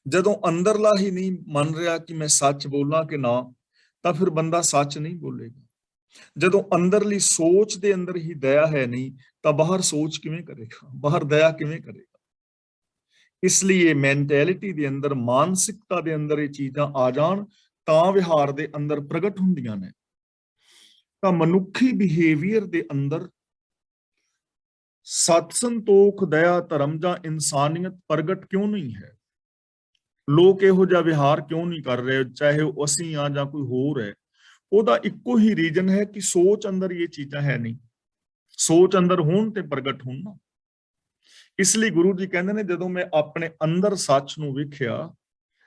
ਜਦੋਂ ਅੰਦਰਲਾ ਹੀ ਨਹੀਂ ਮੰਨ ਰਿਹਾ ਕਿ ਮੈਂ ਸੱਚ ਬੋਲਾਂ ਕਿ ਨਾ, ਤਾਂ ਫਿਰ ਬੰਦਾ ਸੱਚ ਨਹੀਂ ਬੋਲੇਗਾ। ਜਦੋਂ ਅੰਦਰਲੀ ਸੋਚ ਦੇ ਅੰਦਰ ਹੀ ਦਇਆ ਹੈ ਨਹੀਂ, ਤਾਂ ਬਾਹਰ ਸੋਚ ਕਿਵੇਂ ਕਰੇਗਾ, ਬਾਹਰ ਦਇਆ ਕਿਵੇਂ ਕਰੇਗਾ। ਇਸ ਲਈ ਇਹ ਮੈਂਟੈਲਿਟੀ ਦੇ ਅੰਦਰ, ਮਾਨਸਿਕਤਾ ਦੇ ਅੰਦਰ ਇਹ ਚੀਜ਼ਾਂ ਆ ਜਾਣ, ਤਾਂ ਵਿਹਾਰ ਦੇ ਅੰਦਰ ਪ੍ਰਗਟ ਹੁੰਦੀਆਂ ਨੇ। ਤਾਂ ਮਨੁੱਖੀ ਬਿਹੇਵੀਅਰ ਦੇ ਅੰਦਰ ਸਤ ਸੰਤੋਖ, ਦਇਆ, ਧਰਮ ਜਾਂ ਇਨਸਾਨੀਅਤ ਪ੍ਰਗਟ ਕਿਉਂ ਨਹੀਂ ਹੈ? ਲੋਕ ਇਹੋ ਜਿਹਾ ਵਿਹਾਰ ਕਿਉਂ ਨਹੀਂ ਕਰ ਰਹੇ, ਚਾਹੇ ਉਹ ਅਸੀਂ ਆ ਜਾਂ ਕੋਈ ਹੋਰ ਹੈ? ਉਹਦਾ ਇੱਕੋ ਹੀ ਰੀਜ਼ਨ ਹੈ ਕਿ ਸੋਚ ਅੰਦਰ ਇਹ ਚੀਜ਼ਾਂ ਹੈ ਨਹੀਂ। ਸੋਚ ਅੰਦਰ ਹੋਣ ਤੇ ਪ੍ਰਗਟ ਹੋਣ ਨਾ। ਇਸ ਲਈ ਗੁਰੂ ਜੀ ਕਹਿੰਦੇ ਨੇ, ਜਦੋਂ ਮੈਂ ਆਪਣੇ ਅੰਦਰ ਸੱਚ ਨੂੰ ਵੇਖਿਆ,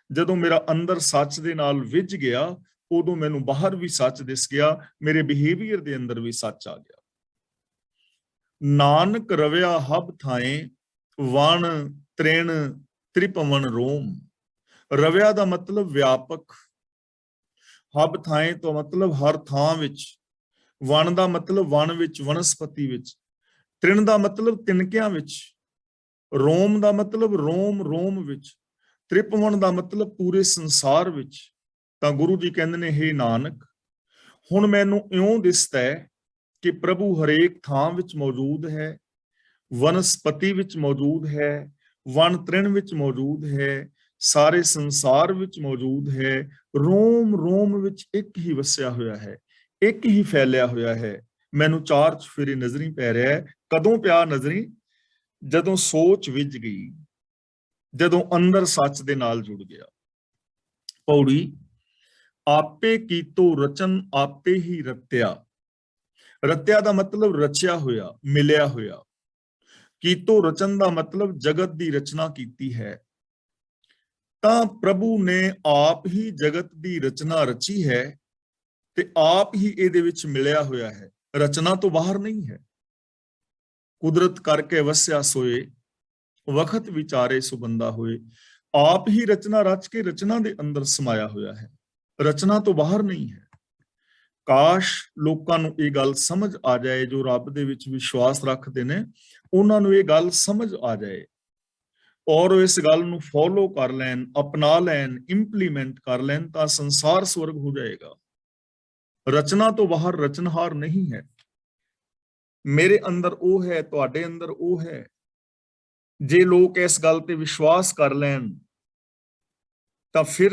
ਜਦੋਂ ਮੇਰਾ ਅੰਦਰ ਸੱਚ ਦੇ ਨਾਲ ਵਿਝ ਗਿਆ, ਉਦੋਂ ਮੈਨੂੰ ਬਾਹਰ ਵੀ ਸੱਚ ਦਿਸ ਗਿਆ, ਮੇਰੇ ਬਿਹੇਵੀਅਰ ਦੇ ਅੰਦਰ ਵੀ ਸੱਚ ਆ ਗਿਆ। ਨਾਨਕ ਰਵਿਆ ਹਬ ਥਾਏ, ਵਣ ਤ੍ਰਿਣ ਤ੍ਰਿਪਵਨ ਰੋਮ। ਰਵਿਆ ਦਾ ਮਤਲਬ ਵਿਆਪਕ, ਹਬ ਥਾਏ ਤੋਂ ਮਤਲਬ ਹਰ ਥਾਂ ਵਿੱਚ, ਵਣ ਦਾ ਮਤਲਬ ਵਣ ਵਿੱਚ, ਵਨਸਪਤੀ ਵਿੱਚ, ਤ੍ਰਿਣ ਦਾ ਮਤਲਬ ਤਿਨਕਿਆਂ ਵਿੱਚ, ਰੋਮ ਦਾ ਮਤਲਬ ਰੋਮ ਰੋਮ ਵਿੱਚ। ਤ੍ਰਿਪਵਨ ਦਾ ਮਤਲਬ ਪੂਰੇ ਸੰਸਾਰ ਵਿੱਚ। ਤਾਂ ਗੁਰੂ ਜੀ ਕਹਿੰਦੇ ਨੇ, ਹੇ ਨਾਨਕ, ਹੁਣ ਮੈਨੂੰ ਇਉਂ ਦਿਸਦਾ ਹੈ ਕਿ ਪ੍ਰਭੂ ਹਰੇਕ ਥਾਂ ਵਿੱਚ ਮੌਜੂਦ ਹੈ, ਵਨਸਪਤੀ ਵਿੱਚ ਮੌਜੂਦ ਹੈ, ਵਨ ਤ੍ਰਿਣ ਵਿੱਚ ਮੌਜੂਦ ਹੈ, ਸਾਰੇ ਸੰਸਾਰ ਵਿੱਚ ਮੌਜੂਦ ਹੈ, ਰੋਮ ਰੋਮ ਵਿੱਚ ਇੱਕ ਹੀ ਵਸਿਆ ਹੋਇਆ ਹੈ, ਇੱਕ ਹੀ ਫੈਲਿਆ ਹੋਇਆ ਹੈ। ਮੈਨੂੰ ਚਾਰ ਚੁਫੇਰੇ ਨਜ਼ਰੀ ਪੈ ਰਿਹਾ ਹੈ। ਕਦੋਂ ਪਿਆ ਨਜ਼ਰੀ? ਜਦੋਂ ਸੋਚ ਵਿੱਝ ਗਈ, ਜਦੋਂ ਅੰਦਰ ਸੱਚ ਦੇ ਨਾਲ ਜੁੜ ਗਿਆ। ਪੌੜੀ, ਆਪੇ ਕੀਤੋ ਰਚਨ ਆਪੇ ਹੀ ਰਤਿਆ। ਰਤਿਆ ਦਾ ਮਤਲਬ ਰਚਿਆ ਹੋਇਆ, ਮਿਲਿਆ ਹੋਇਆ। ਕੀਤੋ ਰਚਨ ਦਾ ਮਤਲਬ ਜਗਤ ਦੀ ਰਚਨਾ ਕੀਤੀ ਹੈ। ਤਾਂ ਪ੍ਰਭੂ ਨੇ ਆਪ ਹੀ ਜਗਤ ਦੀ ਰਚਨਾ ਰਚੀ ਹੈ ਤੇ ਆਪ ਹੀ ਇਹਦੇ ਵਿੱਚ ਮਿਲਿਆ ਹੋਇਆ ਹੈ, ਰਚਨਾ ਤੋਂ ਬਾਹਰ ਨਹੀਂ ਹੈ। ਕੁਦਰਤ ਕਰਕੇ ਵਸਿਆ ਸੋਏ, ਵਖਤ ਵਿਚਾਰੇ ਸੁਬੰਦਾ ਹੋਏ। ਆਪ ਹੀ ਰਚਨਾ ਰਚ ਕੇ ਰਚਨਾ ਦੇ ਅੰਦਰ ਸਮਾਇਆ ਹੋਇਆ ਹੈ, ਰਚਨਾ ਤੋਂ ਬਾਹਰ ਨਹੀਂ ਹੈ। ਕਾਸ਼ ਲੋਕਾਂ ਨੂੰ ਇਹ ਗੱਲ ਸਮਝ ਆ ਜਾਏ, ਜੋ ਰੱਬ ਦੇ ਵਿੱਚ ਵਿਸ਼ਵਾਸ ਰੱਖਦੇ ਨੇ, ਉਹਨਾਂ ਨੂੰ ਇਹ ਗੱਲ ਸਮਝ ਆ ਜਾਏ ਔਰ ਉਹ ਇਸ ਗੱਲ ਨੂੰ ਫੋਲੋ ਕਰ ਲੈਣ, ਅਪਣਾ ਲੈਣ, ਇੰਪਲੀਮੈਂਟ ਕਰ ਲੈਣ, ਤਾਂ ਸੰਸਾਰ ਸਵਰਗ ਹੋ ਜਾਏਗਾ। ਰਚਨਾ ਤੋਂ ਬਾਹਰ ਰਚਨਹਾਰ ਨਹੀਂ ਹੈ। ਮੇਰੇ ਅੰਦਰ ਉਹ ਹੈ, ਤੁਹਾਡੇ ਅੰਦਰ ਉਹ ਹੈ। ਜੇ ਲੋਕ ਇਸ ਗੱਲ ਤੇ ਵਿਸ਼ਵਾਸ ਕਰ ਲੈਣ ਤਾਂ ਫਿਰ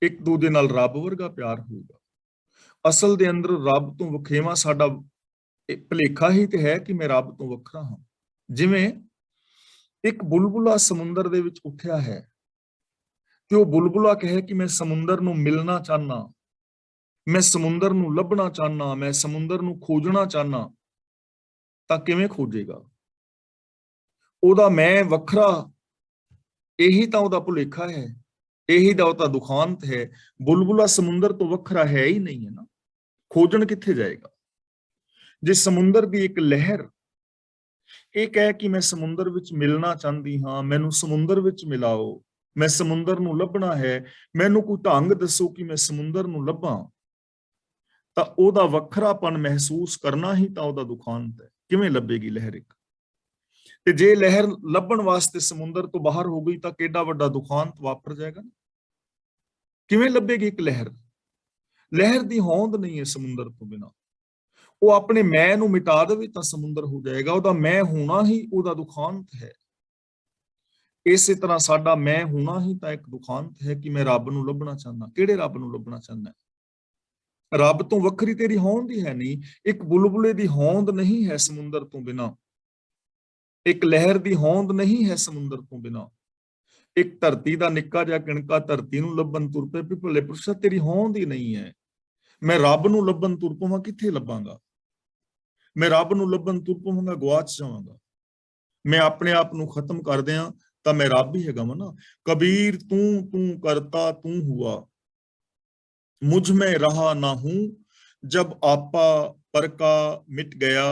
ਇੱਕ ਦੂਜੇ ਨਾਲ ਰੱਬ ਵਰਗਾ ਪਿਆਰ ਹੋਊਗਾ। ਅਸਲ ਦੇ ਅੰਦਰ ਰੱਬ ਤੋਂ ਵਖੇਵਾ ਸਾਡਾ ਭੁਲੇਖਾ ਹੀ ਤੇ ਹੈ ਕਿ ਮੈਂ ਰੱਬ ਤੋਂ ਵੱਖਰਾ ਹਾਂ। ਜਿਵੇਂ ਇੱਕ ਬੁਲਬੁਲਾ ਸਮੁੰਦਰ ਦੇ ਵਿੱਚ ਉੱਠਿਆ ਹੈ ਤੇ ਉਹ ਬੁਲਬੁਲਾ ਕਹੇ ਕਿ ਮੈਂ ਸਮੁੰਦਰ ਨੂੰ ਮਿਲਣਾ ਚਾਹਨਾ, ਮੈਂ ਸਮੁੰਦਰ ਨੂੰ ਲੱਭਣਾ ਚਾਹਨਾ, ਮੈਂ ਸਮੁੰਦਰ ਨੂੰ ਖੋਜਣਾ ਚਾਹਨਾ, ਤਾਂ ਕਿਵੇਂ ਖੋਜੇਗਾ? ਉਹਦਾ ਮੈਂ ਵੱਖਰਾ, ਇਹੀ ਤਾਂ ਉਹਦਾ ਭੁਲੇਖਾ ਹੈ, ਇਹੀ ਤਾਂ ਉਹਦਾ ਦੁਖਾਂਤ ਹੈ। ਬੁਲਬੁਲਾ ਸਮੁੰਦਰ ਤੋਂ ਵੱਖਰਾ ਹੈ ਹੀ ਨਹੀਂ ਹੈ ਨਾ, ਖੋਜਣ ਕਿੱਥੇ ਜਾਏਗਾ? ਜੇ ਸਮੁੰਦਰ ਦੀ ਇੱਕ ਲਹਿਰ ਇਹ ਕਹੇ ਕਿ ਮੈਂ ਸਮੁੰਦਰ ਵਿੱਚ ਮਿਲਣਾ ਚਾਹੁੰਦੀ ਹਾਂ, ਮੈਨੂੰ ਸਮੁੰਦਰ ਵਿੱਚ ਮਿਲਾਓ, ਮੈਂ ਸਮੁੰਦਰ ਨੂੰ ਲੱਭਣਾ ਹੈ, ਮੈਨੂੰ ਕੋਈ ਢੰਗ ਦੱਸੋ ਕਿ ਮੈਂ ਸਮੁੰਦਰ ਨੂੰ ਲੱਭਾਂ, ਤਾਂ ਉਹਦਾ ਵੱਖਰਾਪਨ ਮਹਿਸੂਸ ਕਰਨਾ ਹੀ ਤਾਂ ਉਹਦਾ ਦੁਖਾਂਤ ਹੈ। ਕਿਵੇਂ ਲੱਭੇਗੀ ਲਹਿਰ ਇੱਕ? ਤੇ ਜੇ ਲਹਿਰ ਲੱਭਣ ਵਾਸਤੇ ਸਮੁੰਦਰ ਤੋਂ ਬਾਹਰ ਹੋ ਗਈ ਤਾਂ ਕਿੰਨਾ ਵੱਡਾ ਦੁਖਾਂਤ ਵਾਪਰ ਜਾਏਗਾ। ਕਿਵੇਂ ਲੱਭੇਗੀ ਇੱਕ ਲਹਿਰ? ਲਹਿਰ ਦੀ ਹੋਂਦ ਨਹੀਂ ਹੈ ਸਮੁੰਦਰ ਤੋਂ ਬਿਨਾਂ। ਉਹ ਆਪਣੇ ਮੈਂ ਨੂੰ ਮਿਟਾ ਦੇਵੇ ਤਾਂ ਸਮੁੰਦਰ ਹੋ ਜਾਏਗਾ। ਉਹਦਾ ਮੈਂ ਹੋਣਾ ਹੀ ਉਹਦਾ ਦੁਖਾਂਤ ਹੈ। ਇਸੇ ਤਰ੍ਹਾਂ ਸਾਡਾ ਮੈਂ ਹੋਣਾ ਹੀ ਤਾਂ ਇੱਕ ਦੁਖਾਂਤ ਹੈ ਕਿ ਮੈਂ ਰੱਬ ਨੂੰ ਲੱਭਣਾ ਚਾਹੁੰਦਾ। ਕਿਹੜੇ ਰੱਬ ਨੂੰ ਲੱਭਣਾ ਚਾਹੁੰਦਾ? ਰੱਬ ਤੋਂ ਵੱਖਰੀ ਤੇਰੀ ਹੋਂਦ ਹੀ ਹੈ ਨਹੀਂ। ਇੱਕ ਬੁਲਬੁਲੇ ਦੀ ਹੋਂਦ ਨਹੀਂ ਹੈ ਸਮੁੰਦਰ ਤੋਂ ਬਿਨਾਂ, ਇੱਕ ਲਹਿਰ ਦੀ ਹੋਂਦ ਨਹੀਂ ਹੈ ਸਮੁੰਦਰ ਤੋਂ ਬਿਨਾਂ। ਇੱਕ ਧਰਤੀ ਦਾ ਨਿੱਕਾ ਜਿਹਾ ਕਿਣਕਾ ਧਰਤੀ ਨੂੰ ਲੱਭਣ ਤੁਰ ਪਏ, ਭਲੇ ਪੁਰਸ਼ਾ ਤੇਰੀ ਹੋਂਦ ਹੀ ਨਹੀਂ ਹੈ। ਮੈਂ ਰੱਬ ਨੂੰ ਲੱਭਣ ਤੁਰ ਪਵਾਂ, ਕਿੱਥੇ ਲੱਭਾਂਗਾ? ਮੈਂ ਰੱਬ ਨੂੰ ਲੱਭਣ ਤੁਰ ਪਵਾਂਗਾ, ਗਵਾਚ ਜਾਵਾਂਗਾ। ਮੈਂ ਆਪਣੇ ਆਪ ਨੂੰ ਖਤਮ ਕਰ ਦਿਆਂ ਤਾਂ ਮੈਂ ਰੱਬ ਹੀ ਹੈਗਾ ਵਾ ਨਾ। ਕਬੀਰ ਤੂੰ ਤੂੰ ਕਰਤਾ ਤੂੰ ਹੁਆ, मुझ में रहा ना हूं, जब आपा पर का मिट गया,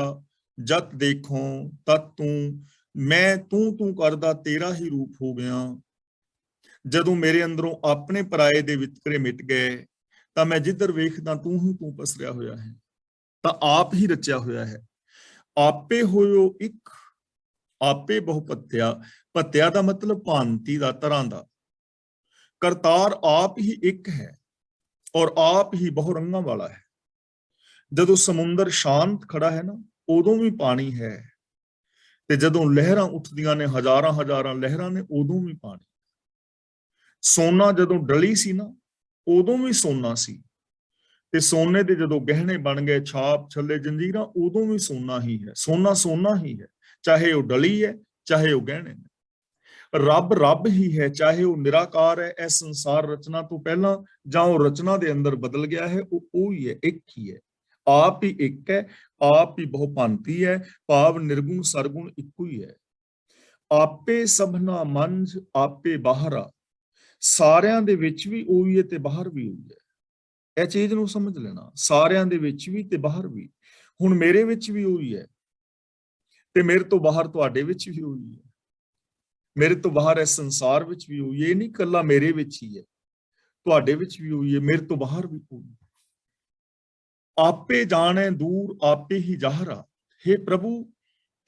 जत देखो तत तू। मैं तू तू करदा तेरा ही रूप हो गया। ਜਦੋਂ ਮੇਰੇ ਅੰਦਰੋਂ ਆਪਣੇ ਪਰਾਏ ਦੇ ਵਿਤਕਰੇ ਮਿਟ ਗਏ ਤਾਂ ਮੈਂ ਜਿੱਧਰ ਵੇਖਦਾ ਤੂੰ ਹੀ ਤੂੰ ਪਸਰਿਆ ਹੋਇਆ ਹੈ। ਤਾਂ ਆਪ ਹੀ ਰਚਿਆ ਹੋਇਆ ਹੈ। ਆਪੇ ਹੋਇਓ ਇੱਕ, ਆਪੇ ਬਹੁ ਪੱਤਿਆ। ਪੱਤਿਆ ਦਾ ਮਤਲਬ ਭਾਂਤੀ ਦਾ, ਤਰ੍ਹਾਂ ਦਾ। ਕਰਤਾਰ ਆਪ ਹੀ ਇੱਕ ਹੈ ਔਰ ਆਪ ਹੀ ਬਹੁ ਰੰਗਾਂ ਵਾਲਾ ਹੈ। ਜਦੋਂ ਸਮੁੰਦਰ ਸ਼ਾਂਤ ਖੜਾ ਹੈ ਨਾ, ਉਦੋਂ ਵੀ ਪਾਣੀ ਹੈ, ਤੇ ਜਦੋਂ ਲਹਿਰਾਂ ਉੱਠਦੀਆਂ ਨੇ, ਹਜ਼ਾਰਾਂ ਹਜ਼ਾਰਾਂ ਲਹਿਰਾਂ ਨੇ, ਉਦੋਂ ਵੀ ਪਾਣੀ। ਸੋਨਾ ਜਦੋਂ ਡਲੀ ਸੀ ਨਾ, ਉਦੋਂ ਵੀ ਸੋਨਾ ਸੀ, ਤੇ ਸੋਨੇ ਦੇ ਜਦੋਂ ਗਹਿਣੇ ਬਣ ਗਏ, ਛਾਪ ਛੱਲੇ ਜੰਜੀਰਾਂ, ਉਦੋਂ ਵੀ ਸੋਨਾ ਹੀ ਹੈ। ਸੋਨਾ ਸੋਨਾ ਹੀ ਹੈ, ਚਾਹੇ ਉਹ ਡਲੀ ਹੈ, ਚਾਹੇ ਉਹ ਗਹਿਣੇ ਨੇ। ਰੱਬ ਰੱਬ ਹੀ ਹੈ, ਚਾਹੇ ਉਹ ਨਿਰਾਕਾਰ ਹੈ ਇਸ ਸੰਸਾਰ ਰਚਨਾ ਤੋਂ ਪਹਿਲਾਂ, ਜਾਂ ਉਹ ਰਚਨਾ ਦੇ ਅੰਦਰ ਬਦਲ ਗਿਆ ਹੈ। ਉਹ ਹੀ ਹੈ, ਇੱਕ ਹੀ ਹੈ, ਆਪ ਹੀ ਇੱਕ ਹੈ, ਆਪ ਹੀ ਬਹੁ ਭਾਂਤੀ ਹੈ, ਭਾਵ ਨਿਰਗੁਣ ਸਰਗੁਣ ਇੱਕੋ ਹੀ ਹੈ। ਆਪੇ ਸਭਨਾ ਮੰਝ ਆਪੇ ਬਾਹਰਾ। ਸਾਰਿਆਂ ਦੇ ਵਿੱਚ ਵੀ ਉਹੀ ਹੈ ਤੇ ਬਾਹਰ ਵੀ ਉਹੀ ਹੈ। ਇਹ ਚੀਜ਼ ਨੂੰ ਸਮਝ ਲੈਣਾ, ਸਾਰਿਆਂ ਦੇ ਵਿੱਚ ਵੀ ਤੇ ਬਾਹਰ ਵੀ। ਹੁਣ ਮੇਰੇ ਵਿੱਚ ਵੀ ਉਹੀ ਹੈ ਤੇ ਮੇਰੇ ਤੋਂ ਬਾਹਰ ਤੁਹਾਡੇ ਵਿੱਚ ਵੀ ਉਹੀ ਹੈ, ਮੇਰੇ ਤੋਂ ਬਾਹਰ ਇਸ ਸੰਸਾਰ ਵਿੱਚ ਵੀ ਹੋਈ। ਇਹ ਨਹੀਂ ਇਕੱਲਾ ਮੇਰੇ ਵਿੱਚ ਹੀ ਹੈ, ਤੁਹਾਡੇ ਵਿੱਚ ਵੀ ਹੋਈ ਹੈ, ਮੇਰੇ ਤੋਂ ਬਾਹਰ ਵੀ ਹੋਈ। ਆਪੇ ਜਾਣੇ ਦੂਰ ਆਪੇ ਹੀ ਜ਼ਾਹਰਾ। ਹੇ ਪ੍ਰਭੂ,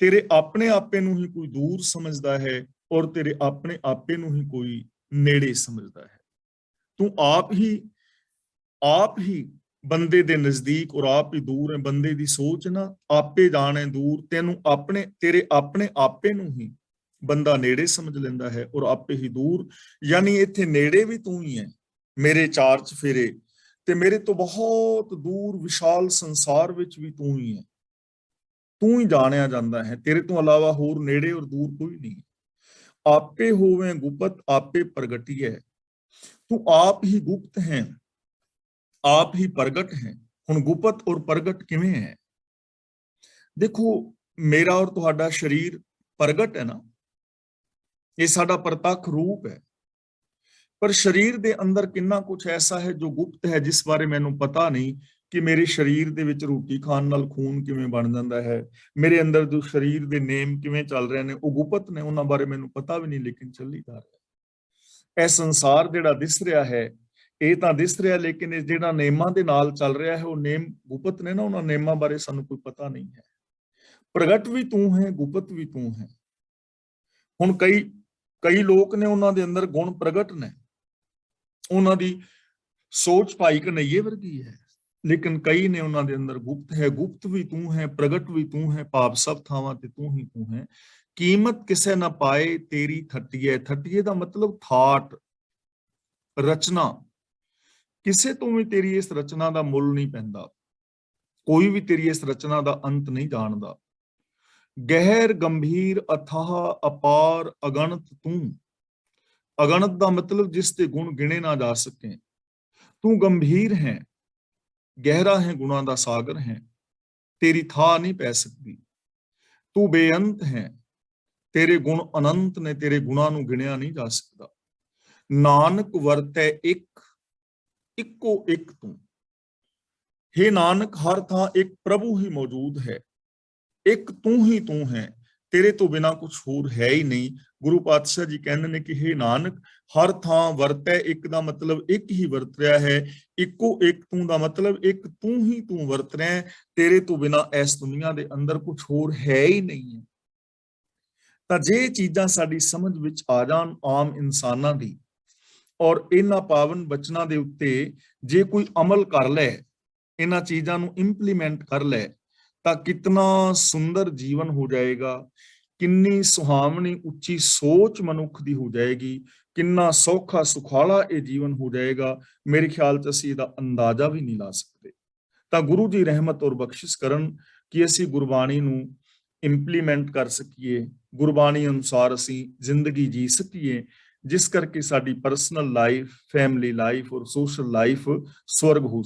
ਤੇਰੇ ਆਪਣੇ ਆਪੇ ਨੂੰ ਹੀ ਕੋਈ ਦੂਰ ਸਮਝਦਾ ਹੈ ਔਰ ਤੇਰੇ ਆਪਣੇ ਆਪੇ ਨੂੰ ਹੀ ਕੋਈ ਨੇੜੇ ਸਮਝਦਾ ਹੈ। ਤੂੰ ਆਪ ਹੀ ਬੰਦੇ ਦੇ ਨਜ਼ਦੀਕ ਔਰ ਆਪ ਹੀ ਦੂਰ ਹੈ। ਬੰਦੇ ਦੀ ਸੋਚ ਨਾ ਆਪੇ ਜਾਣੇ ਦੂਰ, ਤੈਨੂੰ ਤੇਰੇ ਆਪਣੇ ਆਪੇ ਨੂੰ ਹੀ ਬੰਦਾ ਨੇੜੇ ਸਮਝ ਲੈਂਦਾ ਹੈ ਔਰ ਆਪੇ ਹੀ ਦੂਰ। ਯਾਨੀ ਇੱਥੇ ਨੇੜੇ ਵੀ ਤੂੰ ਹੀ ਹੈ, ਮੇਰੇ ਚਾਰ ਚਫੇਰੇ, ਤੇ ਮੇਰੇ ਤੋਂ ਬਹੁਤ ਦੂਰ ਵਿਸ਼ਾਲ ਸੰਸਾਰ ਵਿੱਚ ਵੀ ਤੂੰ ਹੀ ਹੈ। ਤੂੰ ਹੀ ਜਾਣਿਆ ਜਾਂਦਾ ਹੈ, ਤੇਰੇ ਤੋਂ ਇਲਾਵਾ ਹੋਰ ਨੇੜੇ ਔਰ ਦੂਰ ਕੋਈ ਨਹੀਂ। ਆਪੇ ਹੋਵੇਂ ਗੁਪਤ ਆਪੇ ਪ੍ਰਗਟੀਐ, ਤੂੰ ਆਪ ਹੀ ਗੁਪਤ ਹੈ, ਆਪ ਹੀ ਪ੍ਰਗਟ ਹੈ। ਹੁਣ ਗੁਪਤ ਔਰ ਪ੍ਰਗਟ ਕਿਵੇਂ ਹੈ? ਦੇਖੋ, ਮੇਰਾ ਔਰ ਤੁਹਾਡਾ ਸਰੀਰ ਪ੍ਰਗਟ ਹੈ ਨਾ, ਇਹ ਸਾਡਾ ਪ੍ਰਤੱਖ ਰੂਪ ਹੈ। ਪਰ ਸਰੀਰ ਦੇ ਅੰਦਰ ਕਿੰਨਾ ਕੁਝ ਐਸਾ ਹੈ ਜੋ ਗੁਪਤ ਹੈ, ਜਿਸ ਬਾਰੇ ਮੈਨੂੰ ਪਤਾ ਨਹੀਂ ਕਿ ਮੇਰੇ ਸਰੀਰ ਦੇ ਵਿੱਚ ਰੋਟੀ ਖਾਣ ਨਾਲ ਖੂਨ ਕਿਵੇਂ ਬਣ ਜਾਂਦਾ ਹੈ, ਮੇਰੇ ਅੰਦਰ ਜੋ ਸਰੀਰ ਦੇ ਨੇਮ ਕਿਵੇਂ ਚੱਲ ਰਹੇ ਨੇ, ਉਹ ਗੁਪਤ ਨੇ, ਉਹਨਾਂ ਬਾਰੇ ਮੈਨੂੰ ਪਤਾ ਵੀ ਨਹੀਂ, ਲੇਕਿਨ ਚੱਲੀ ਜਾ ਰਿਹਾ। ਇਹ ਸੰਸਾਰ ਜਿਹੜਾ ਦਿਸ ਰਿਹਾ ਹੈ, ਇਹ ਤਾਂ ਦਿਸ ਰਿਹਾ, ਲੇਕਿਨ ਇਹ ਜਿਹੜਾ ਨੇਮਾਂ ਦੇ ਨਾਲ ਚੱਲ ਰਿਹਾ ਹੈ, ਉਹ ਨੇਮ ਗੁਪਤ ਨੇ ਨਾ, ਉਹਨਾਂ ਨੇਮਾਂ ਬਾਰੇ ਸਾਨੂੰ ਕੋਈ ਪਤਾ ਨਹੀਂ ਹੈ। ਪ੍ਰਗਟ ਵੀ ਤੂੰ ਹੈ, ਗੁਪਤ ਵੀ ਤੂੰ ਹੈ। ਹੁਣ ਕਈ ਲੋਕ ਨੇ, ਉਹਨਾਂ ਦੇ ਅੰਦਰ ਗੁਣ ਪ੍ਰਗਟ ਨੇ, ਉਹਨਾਂ ਦੀ ਸੋਚ ਭਾਈ ਕਨਈਏ ਵਰਗੀ ਹੈ, ਲੇਕਿਨ ਕਈ ਨੇ ਉਹਨਾਂ ਦੇ ਅੰਦਰ ਗੁਪਤ ਹੈ। ਗੁਪਤ ਵੀ ਤੂੰ ਹੈ, ਪ੍ਰਗਟ ਵੀ ਤੂੰ ਹੈ, ਭਾਵ ਸਭ ਥਾਵਾਂ ਤੇ ਤੂੰ ਹੀ ਤੂੰ ਹੈ। ਕੀਮਤ ਕਿਸੇ ਨਾ ਪਾਏ ਤੇਰੀ ਥੱਟੀਏ, ਥੱਟੀਏ ਦਾ ਮਤਲਬ ਥਾਟ, ਰਚਨਾ। ਕਿਸੇ ਤੋਂ ਵੀ ਤੇਰੀ ਇਸ ਰਚਨਾ ਦਾ ਮੁੱਲ ਨਹੀਂ ਪੈਂਦਾ, ਕੋਈ ਵੀ ਤੇਰੀ ਇਸ ਰਚਨਾ ਦਾ ਅੰਤ ਨਹੀਂ ਜਾਣਦਾ। ਗਹਿਰ ਗੰਭੀਰ ਅਥਾਹ ਅਪਾਰ ਅਗਣਤ ਤੂੰ, ਅਗਣਤ ਦਾ ਮਤਲਬ ਜਿਸ ਤੇ ਗੁਣ ਗਿਣੇ ਨਾ ਜਾ ਸਕੇ। ਤੂੰ ਗੰਭੀਰ ਹੈ, ਗਹਿਰਾ ਹੈ, ਗੁਣਾਂ ਦਾ ਸਾਗਰ ਹੈ, ਤੇਰੀ ਥਾਂ ਨਹੀਂ ਪੈ ਸਕਦੀ। ਤੂੰ ਬੇਅੰਤ ਹੈ, ਤੇਰੇ ਗੁਣ ਅਨੰਤ ਨੇ, ਤੇਰੇ ਗੁਣਾਂ ਨੂੰ ਗਿਣਿਆ ਨਹੀਂ ਜਾ ਸਕਦਾ। ਨਾਨਕ ਵਰਤੈ ਇੱਕੋ ਇੱਕ ਤੂੰ। हे ਨਾਨਕ, ਹਰ ਥਾਂ ਇੱਕ ਪ੍ਰਭੂ ਹੀ ਮੌਜੂਦ ਹੈ, ਇੱਕ ਤੂੰ ਹੀ ਤੂੰ ਹੈ, ਤੇਰੇ ਤੋਂ ਬਿਨਾ ਕੁਝ ਹੋਰ ਹੈ ਹੀ ਨਹੀਂ। ਗੁਰੂ ਪਾਤਸ਼ਾਹ ਜੀ ਕਹਿੰਦੇ ਨੇ ਕਿ हे ਨਾਨਕ, ਹਰ ਥਾਂ ਵਰਤੈ ਇੱਕ ਦਾ ਮਤਲਬ ਇੱਕ ਹੀ ਵਰਤ ਰਿਹਾ ਹੈ, ਇੱਕੋ ਇੱਕ ਤੂੰ ਦਾ ਮਤਲਬ ਇੱਕ ਤੂੰ ਹੀ ਤੂੰ ਵਰਤ ਰਿਹਾ ਹੈ, ਤੇਰੇ ਤੋਂ ਬਿਨਾ ਇਸ ਦੁਨੀਆ ਦੇ ਅੰਦਰ ਕੁਝ ਹੋਰ ਹੈ ਹੀ ਨਹੀਂ ਹੈ। ਤਾਂ ਜੇ ਚੀਜ਼ਾਂ ਸਾਡੀ ਸਮਝ ਵਿੱਚ ਆ ਜਾਣ ਆਮ ਇਨਸਾਨਾਂ ਦੀ, ਔਰ ਇਹਨਾਂ ਪਾਵਨ ਬਚਨਾਂ ਦੇ ਉੱਤੇ ਜੇ ਕੋਈ ਅਮਲ ਕਰ ਲੈ, ਇਹਨਾਂ ਚੀਜ਼ਾਂ ਨੂੰ ਇੰਪਲੀਮੈਂਟ ਕਰ ਲੈ, ਤਾਂ ਕਿਤਨਾ ਸੁੰਦਰ ਜੀਵਨ ਹੋ ਜਾਏਗਾ, ਕਿੰਨੀ ਸੁਹਾਵਣੀ ਉੱਚੀ ਸੋਚ ਮਨੁੱਖ ਦੀ ਹੋ ਜਾਏਗੀ, ਕਿੰਨਾ ਸੌਖਾ ਸੁਖਾਲਾ ਇਹ ਜੀਵਨ ਹੋ ਜਾਏਗਾ। ਮੇਰੇ ਖਿਆਲ 'ਚ ਅਸੀਂ ਇਹਦਾ ਅੰਦਾਜ਼ਾ ਵੀ ਨਹੀਂ ਲਾ ਸਕਦੇ। ਤਾਂ ਗੁਰੂ ਜੀ ਰਹਿਮਤ ਔਰ ਬਖਸ਼ਿਸ਼ ਕਰਨ ਕਿ ਅਸੀਂ ਗੁਰਬਾਣੀ ਨੂੰ ਇੰਪਲੀਮੈਂਟ ਕਰ ਸਕੀਏ, ਗੁਰਬਾਣੀ ਅਨੁਸਾਰ ਅਸੀਂ ਜ਼ਿੰਦਗੀ ਜੀ ਸਕੀਏ, ਜਿਸ ਕਰਕੇ ਸਾਡੀ ਪਰਸਨਲ ਲਾਈਫ, ਫੈਮਿਲੀ ਲਾਈਫ ਔਰ ਸੋਸ਼ਲ ਲਾਈਫ ਸਵਰਗ ਹੋ